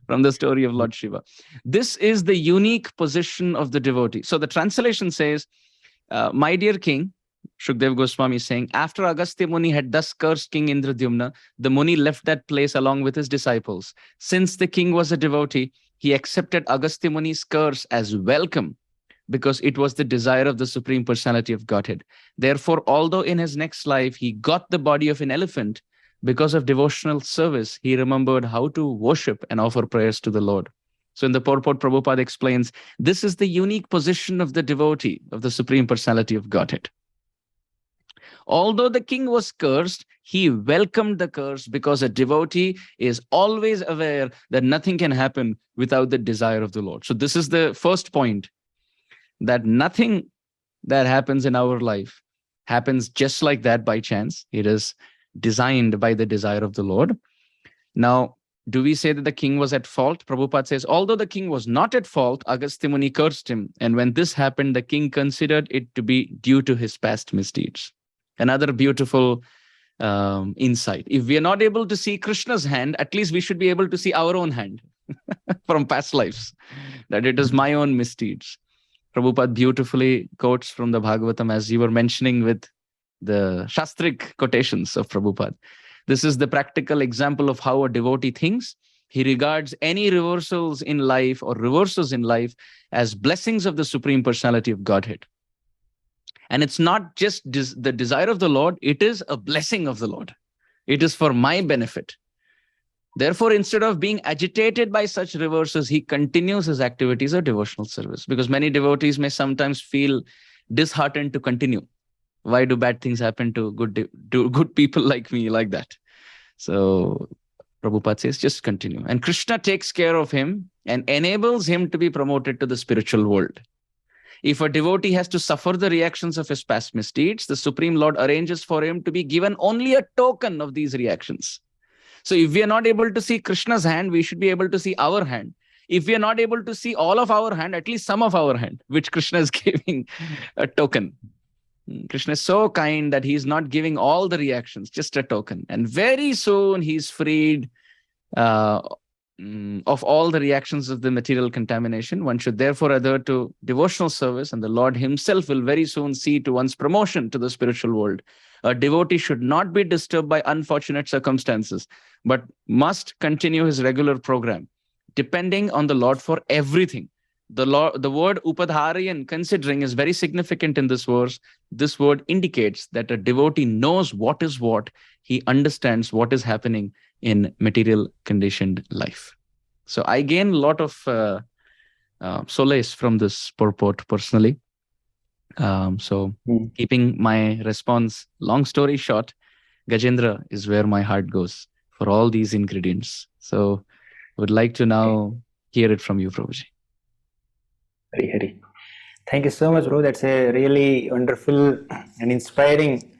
From the story of Lord Shiva. This is the unique position of the devotee. So the translation says, my dear king, Shukdev Goswami is saying, after Agastya Muni had thus cursed King Indradyumna, the Muni left that place along with his disciples. Since the king was a devotee, he accepted Agastya Muni's curse as welcome, because it was the desire of the Supreme Personality of Godhead. Therefore, although in his next life he got the body of an elephant, because of devotional service, he remembered how to worship and offer prayers to the Lord. So in the purport, Prabhupada explains, this is the unique position of the devotee of the Supreme Personality of Godhead. Although the king was cursed, he welcomed the curse, because a devotee is always aware that nothing can happen without the desire of the Lord. So this is the first point, that nothing that happens in our life happens just like that by chance. It is designed by the desire of the Lord. Now, do we say that the king was at fault? Prabhupada says, although the king was not at fault, Agastya Muni cursed him. And when this happened, the king considered it to be due to his past misdeeds. Another beautiful insight. If we are not able to see Krishna's hand, at least we should be able to see our own hand from past lives, that it is my own misdeeds. Prabhupada beautifully quotes from the Bhagavatam, as you were mentioning with the Shastric quotations of Prabhupada. This is the practical example of how a devotee thinks. He regards any reversals in life or reversals in life as blessings of the Supreme Personality of Godhead. And it's not just the desire of the Lord, it is a blessing of the Lord. It is for my benefit. Therefore, instead of being agitated by such reversals, he continues his activities of devotional service, because many devotees may sometimes feel disheartened to continue. Why do bad things happen to good people like me, like that? So Prabhupada says, just continue. And Krishna takes care of him and enables him to be promoted to the spiritual world. If a devotee has to suffer the reactions of his past misdeeds, the Supreme Lord arranges for him to be given only a token of these reactions. So if we are not able to see Krishna's hand, we should be able to see our hand. If we are not able to see all of our hand, at least some of our hand, which Krishna is giving a token. Krishna is so kind that he is not giving all the reactions, just a token. And very soon he's freed of all the reactions of the material contamination. One should therefore adhere to devotional service, and the Lord himself will very soon see to one's promotion to the spiritual world. A devotee should not be disturbed by unfortunate circumstances, but must continue his regular program, depending on the Lord for everything. The word upadharayan, considering, is very significant in this verse. This word indicates that a devotee knows what is what. He understands what is happening in material conditioned life. So I gain a lot of solace from this purport personally. Keeping my response long story short, Gajendra is where my heart goes for all these ingredients. So I would like to now hear it from you, Prabhuji. Hari. Thank you so much, bro. That's a really wonderful and inspiring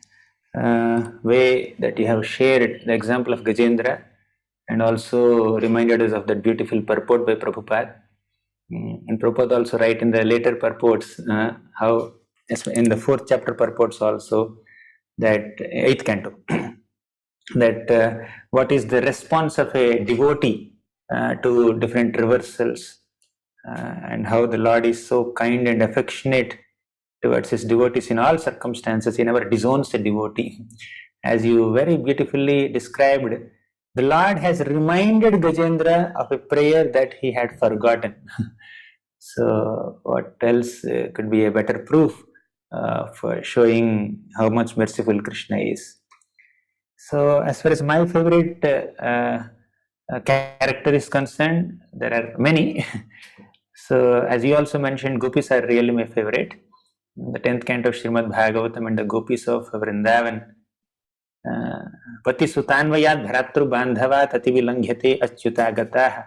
way that you have shared the example of Gajendra, and also reminded us of that beautiful purport by Prabhupada. And Prabhupada also write in the later purports how in the 4th chapter purports also, that 8th canto, that what is the response of a devotee to different reversals, and how the Lord is so kind and affectionate towards his devotees in all circumstances. He never disowns a devotee. As you very beautifully described, the Lord has reminded Gajendra of a prayer that he had forgotten. So what else could be a better proof for showing how much merciful Krishna is? So as far as my favorite character is concerned, there are many. So as you also mentioned, gopis are really my favorite. The 10th canto of Srimad Bhagavatam and the gopis of Vrindavan. Pati sutanvayat bharatru bandhavat ativilangyate achyutagataha.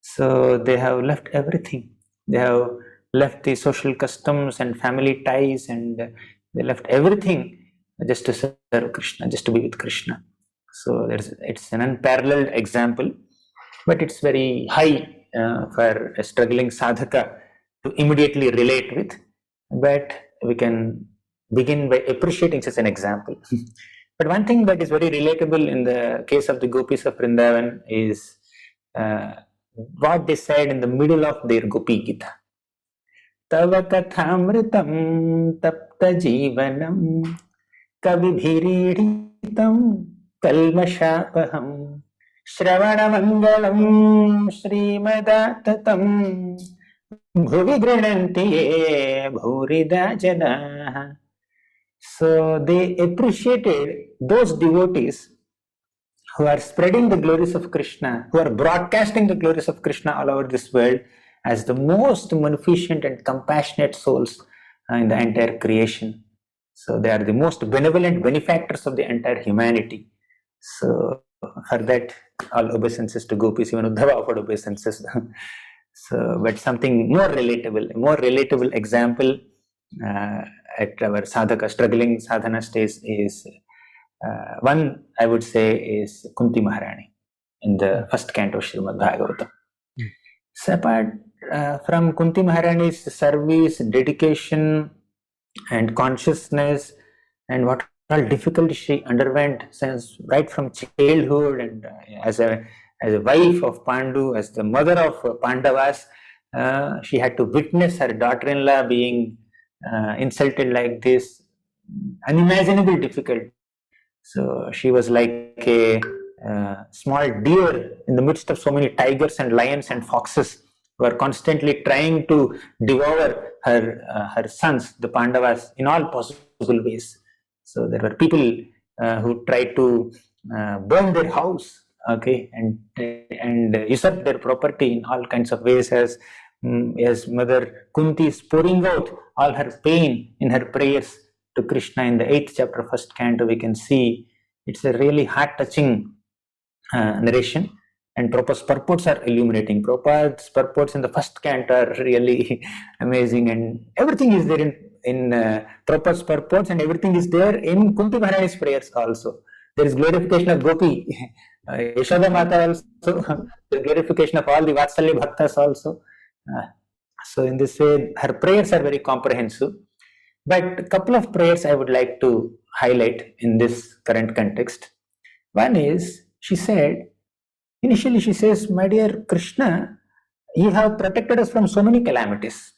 So they have left everything. They have left the social customs and family ties, and they left everything just to serve Krishna, just to be with Krishna. So it's an unparalleled example, but it's very high for a struggling sadhaka to immediately relate with. But we can begin by appreciating such an example. But one thing that is very relatable in the case of the gopis of Vrindavan is what they said in the middle of their Gopi Gita. Tava kathamritam tapta jivanam kabibhiritam kalmashapaham Shravanamangalam Srimadattatam Bhuvi Grinanti Ye Bhurida Jana. So they appreciated those devotees who are spreading the glories of Krishna, who are broadcasting the glories of Krishna all over this world, as the most munificent and compassionate souls in the entire creation. So they are the most benevolent benefactors of the entire humanity. So for that, all obeisances to gopis, even Uddhava offered obeisances. So, but something more relatable example at our sadhaka, struggling sadhana stage is one, I would say, is Kunti Maharani in the 1st canto of Srimad Bhagavatam. So apart from Kunti Maharani's service, dedication and consciousness, and what all difficulty she underwent since right from childhood, and as a wife of Pandu, as the mother of Pandavas, she had to witness her daughter-in-law being insulted like this, unimaginable difficult. So she was like a small deer in the midst of so many tigers and lions and foxes who are constantly trying to devour her sons, the Pandavas, in all possible ways. So there were people who tried to burn their house, okay, and usurp their property in all kinds of ways, as Mother Kunti is pouring out all her pain in her prayers to Krishna in the 8th chapter, 1st canto. We can see it's a really heart-touching narration, and Prabhupada's purports are illuminating. Prabhupada's purports in the 1st canto are really amazing, and everything is there in Prabhupada's purports, and everything is there in Kunti Maharani's prayers also. There is glorification of Gopi, Yashoda Mata also, the glorification of all the Vatsalya Bhaktas also. So in this way, her prayers are very comprehensive. But a couple of prayers I would like to highlight in this current context. One is, she said, Initially she says, my dear Krishna, you have protected us from so many calamities,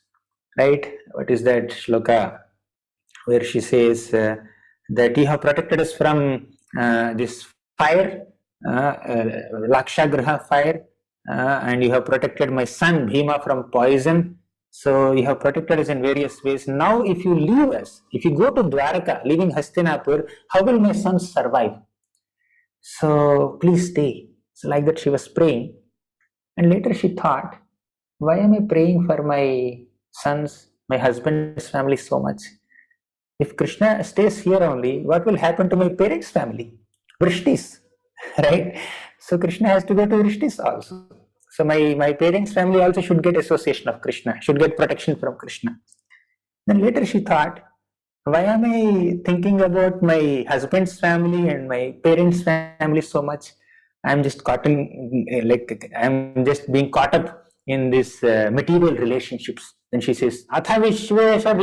right? What is that shloka where she says that you have protected us from this fire, Lakshagraha fire, and you have protected my son Bhima from poison. So you have protected us in various ways. Now if you leave us, if you go to Dwaraka, leaving Hastinapur, how will my sons survive? So please stay. So like that she was praying. And later she thought, why am I praying for my sons, my husband's family so much? If Krishna stays here only, what will happen to my parents' family? Vrishtis, right? So Krishna has to go to Vrishtis also. So my parents' family also should get association of Krishna, should get protection from Krishna. Then later she thought, why am I thinking about my husband's family and my parents' family so much? I'm just I'm just being caught up in these material relationships. Then she says, Atha Vishvesha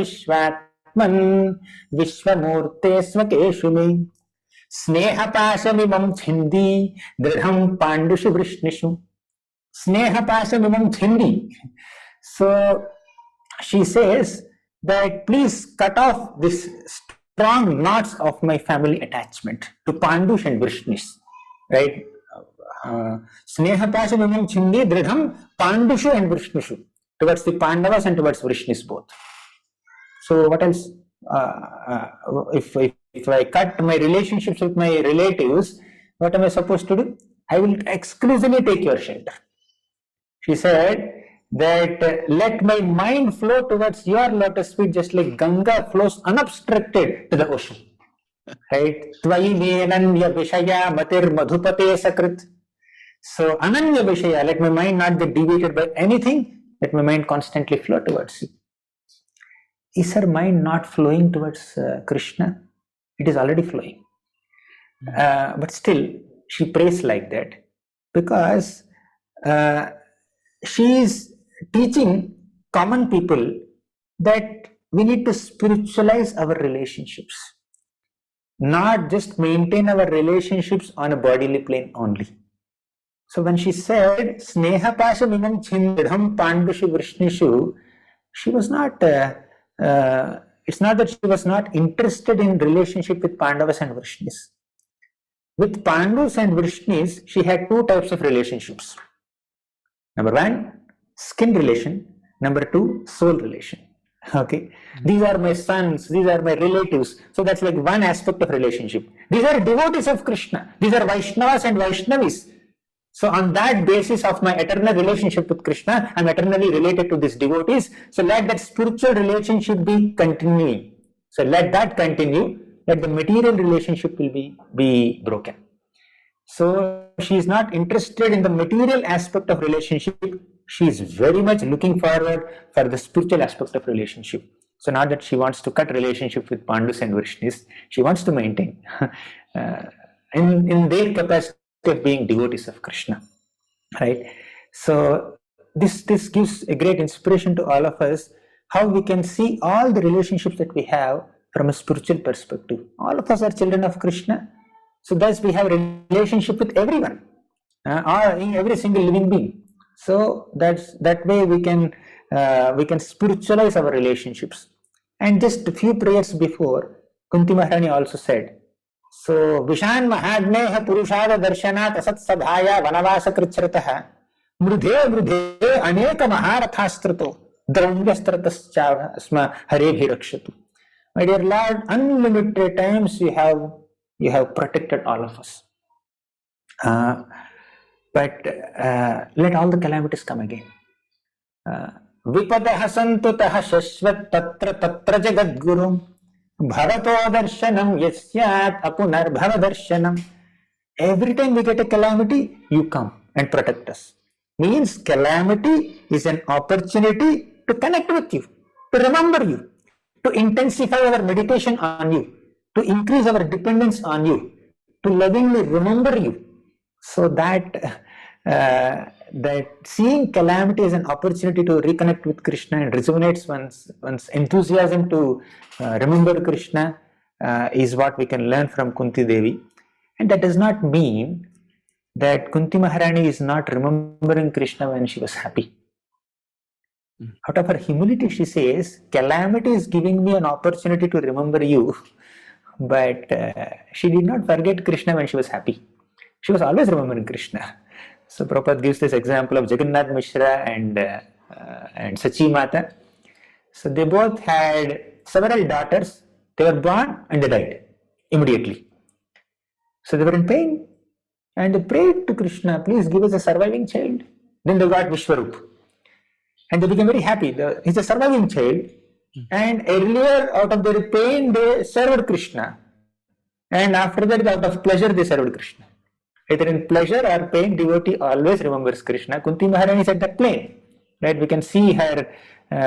Vishvatman Vishwamurte Svakeshu me Sneha Pasamimam Chindi Dridham Pandushu Vrishnishu. Sneha Pasamimam Chindi. So she says that please cut off this strong knots of my family attachment to Pandush and Vrishnis, right? Sneha Pasamimam Chindi Dridham Pandushu and Vrishnishu, towards the Pandavas and towards Vrishnis both. So what else? If I cut my relationships with my relatives, what am I supposed to do? I will exclusively take your shelter. She said that let my mind flow towards your lotus feet just like Ganga flows unobstructed to the ocean. Right? Tvayi ananya vishaya matir madhupate sakrit. So ananya vishaya, let my mind not get deviated by anything, let my mind constantly flow towards you. Is her mind not flowing towards Krishna? It is already flowing. But still, she prays like that because she is teaching common people that we need to spiritualize our relationships, not just maintain our relationships on a bodily plane only. So when she said, Sneha Pasamimam Chindram Pandushu Vrishnishu, she was not, it's not that she was not interested in relationship with Pandavas and Vrishnis. With Pandus and Vrishnis, she had two types of relationships. Number one, skin relation. Number two, soul relation. Okay, these are my sons, these are my relatives. So that's like one aspect of relationship. These are devotees of Krishna. These are Vaishnavas and Vaishnavis. So on that basis of my eternal relationship with Krishna, I'm eternally related to these devotees. So let that spiritual relationship be continuing. So let that continue. Let the material relationship will be broken. So she is not interested in the material aspect of relationship. She is very much looking forward for the spiritual aspect of relationship. So not that she wants to cut relationship with Pandus and Vrishnis, she wants to maintain in their capacity of being devotees of Krishna, right? So this gives a great inspiration to all of us, how we can see all the relationships that we have from a spiritual perspective. All of us are children of Krishna. So thus we have a relationship with everyone, or every single living being. So that way we can spiritualize our relationships. And just a few prayers before, Kunti Maharani also said, so Vishan Mahagneha Purushada Darshanat Asat Sabhaya Vanavasa Krichrataha Mrudhe Mrudhe Aneka Maharathastrato Draungastratascha Asma Hare Bhirakshatu. My dear Lord, unlimited times you have protected all of us. But let all the calamities come again. Vipadaha santutaha shashvat tatra jagadgurum bhavato darshanam yasyat apunar bhava darshanam. Every time we get a calamity, you come and protect us. Means calamity is an opportunity to connect with you, to remember you, to intensify our meditation on you, to increase our dependence on you, to lovingly remember you. So that seeing calamity as an opportunity to reconnect with Krishna and rejuvenates one's enthusiasm to remember Krishna is what we can learn from Kunti Devi. And that does not mean that Kunti Maharani is not remembering Krishna when she was happy. Out of her humility, she says, calamity is giving me an opportunity to remember you, but she did not forget Krishna when she was happy. She was always remembering Krishna. So Prabhupada gives this example of Jagannath Mishra and Sachi Mata. So they both had several daughters. They were born and they died immediately. So they were in pain and they prayed to Krishna, please give us a surviving child. Then they got Vishwarup. And they became very happy. He's a surviving child. And earlier, out of their pain, they served Krishna. And after that, out of pleasure, they served Krishna. Either in pleasure or pain, devotee always remembers Krishna. Kunti Maharani is at that plane. Right? We can see her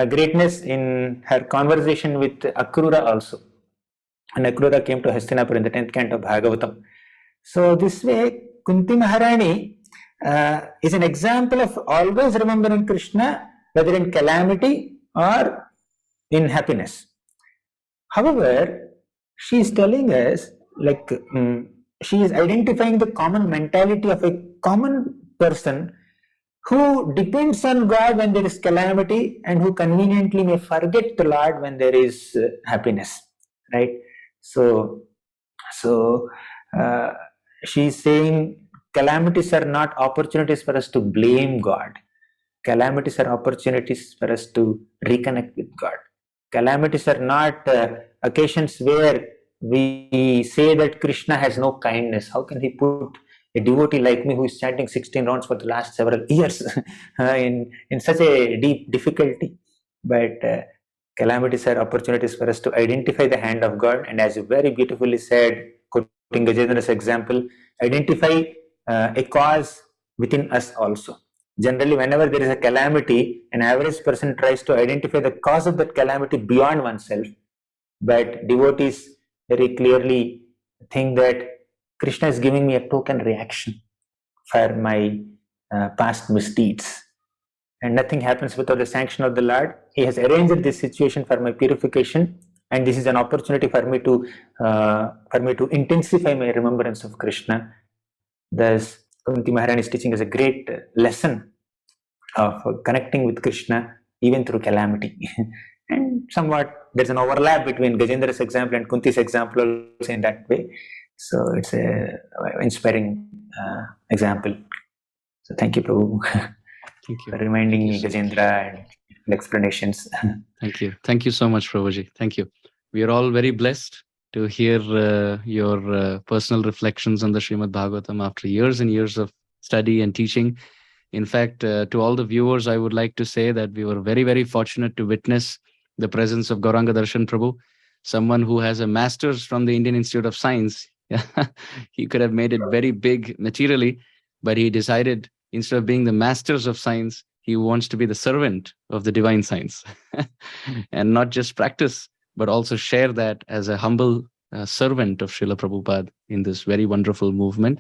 greatness in her conversation with Akrura also. And Akrura came to Hastinapur in the 10th canto of Bhagavatam. So this way, Kunti Maharani is an example of always remembering Krishna, whether in calamity or in happiness. However, she is telling us, like, she is identifying the common mentality of a common person who depends on God when there is calamity and who conveniently may forget the Lord when there is happiness, right? So she is saying calamities are not opportunities for us to blame God. Calamities are opportunities for us to reconnect with God. Calamities are not occasions where we say that Krishna has no kindness. How can he put a devotee like me who is chanting 16 rounds for the last several years in such a deep difficulty? But calamities are opportunities for us to identify the hand of God, and as you very beautifully said, quoting Gajendra's example, identify a cause within us also. Generally, whenever there is a calamity, an average person tries to identify the cause of that calamity beyond oneself. But devotees very clearly think that Krishna is giving me a token reaction for my past misdeeds. And nothing happens without the sanction of the Lord. He has arranged this situation for my purification, and this is an opportunity for me to intensify my remembrance of Krishna. Thus, Kunti Maharani is teaching us a great lesson of connecting with Krishna even through calamity. And somewhat there's an overlap between Gajendra's example and Kunti's example also in that way. So it's a inspiring example. So thank you, Prabhu, Thank you. for reminding Thank you me so much. Gajendra and explanations. Thank you. Thank you so much, Prabhuji. Thank you. We are all very blessed to hear your personal reflections on the Srimad Bhagavatam after years and years of study and teaching. In fact, to all the viewers, I would like to say that we were very, very fortunate to witness the presence of Gauranga Darshan Prabhu, someone who has a master's from the Indian Institute of Science. He could have made it very big materially, but he decided instead of being the masters of science, he wants to be the servant of the divine science and not just practice, but also share that as a humble servant of Srila Prabhupada in this very wonderful movement.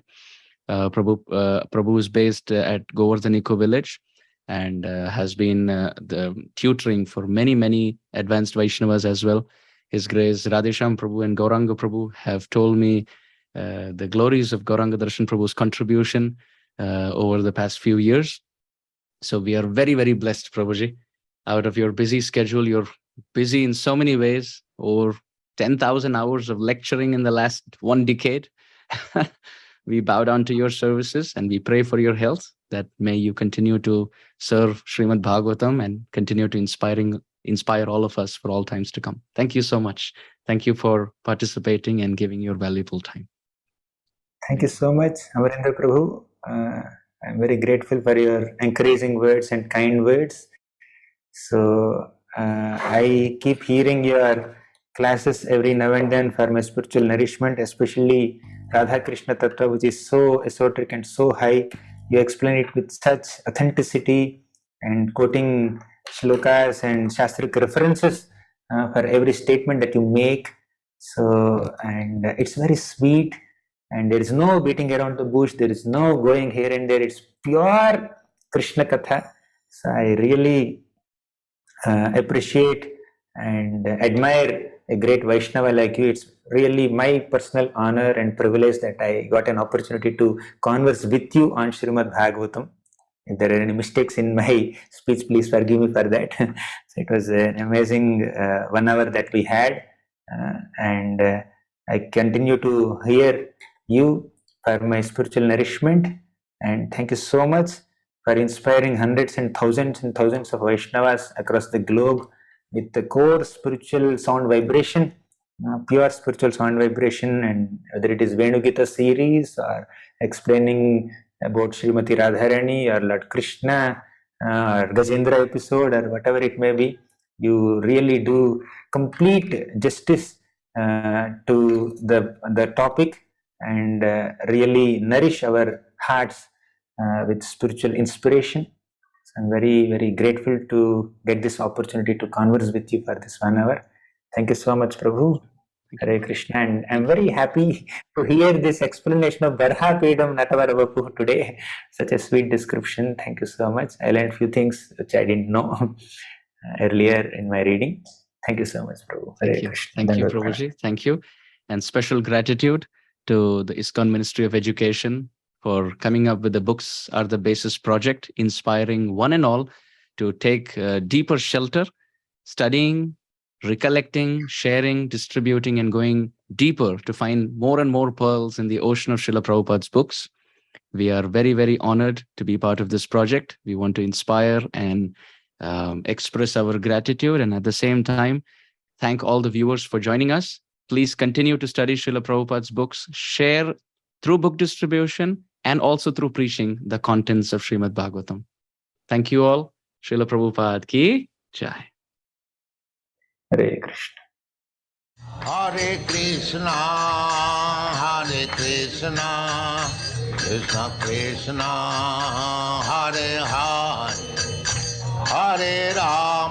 Prabhu is based at Govardhan Eco Village and has been the tutoring for many, many advanced Vaishnavas as well. His Grace Radhesham Prabhu and Gauranga Prabhu have told me the glories of Gauranga Darshan Prabhu's contribution over the past few years. So we are very, very blessed, Prabhuji. Out of your busy schedule, you're busy in so many ways, over 10,000 hours of lecturing in the last 1 decade. We bow down to your services and we pray for your health, that may you continue to serve Srimad Bhagavatam and continue to inspire all of us for all times to come. Thank you so much. Thank you for participating and giving your valuable time. Thank you so much, Amarendra Prabhu. I'm very grateful for your encouraging words and kind words. So I keep hearing your classes every now and then for my spiritual nourishment, especially Radha Krishna Tattva, which is so esoteric and so high. You explain it with such authenticity and quoting shlokas and shastric references for every statement that you make. So, and it's very sweet, and there is no beating around the bush, there is no going here and there, it's pure Krishna Katha. So I really appreciate and admire a great Vaishnava like you. It's really my personal honor and privilege that I got an opportunity to converse with you on Srimad Bhagavatam. If there are any mistakes in my speech, please forgive me for that. So it was an amazing 1 hour that we had, and I continue to hear you for my spiritual nourishment. And thank you so much for inspiring hundreds and thousands of Vaishnavas across the globe with the core spiritual sound vibration, pure spiritual sound vibration, and whether it is Venugita series or explaining about Srimati Radharani or Lord Krishna or Gajendra episode or whatever it may be, you really do complete justice to the topic and really nourish our hearts with spiritual inspiration. So I'm very, very grateful to get this opportunity to converse with you for this 1 hour. Thank you so much, Prabhu. Hare Krishna. And I'm very happy to hear this explanation of Barha Pedam Natavara Vapu today. Such a sweet description. Thank you so much. I learned a few things which I didn't know earlier in my reading. Thank you so much, Prabhu. Thank you. Thank you, Prabhuji. Thank you. And special gratitude to the ISKCON Ministry of Education for coming up with the Books Are the Basis project, inspiring one and all to take deeper shelter, studying, recollecting, sharing, distributing, and going deeper to find more and more pearls in the ocean of Srila Prabhupada's books. We are very, very honored to be part of this project. We want to inspire and express our gratitude, and at the same time, thank all the viewers for joining us. Please continue to study Srila Prabhupada's books, share through book distribution, and also through preaching the contents of Srimad Bhagavatam. Thank you all. Srila Prabhupada ki jai. Hare Krishna. Hare Krishna, Hare Krishna, Krishna Krishna, Hare Hare, Hare Rama.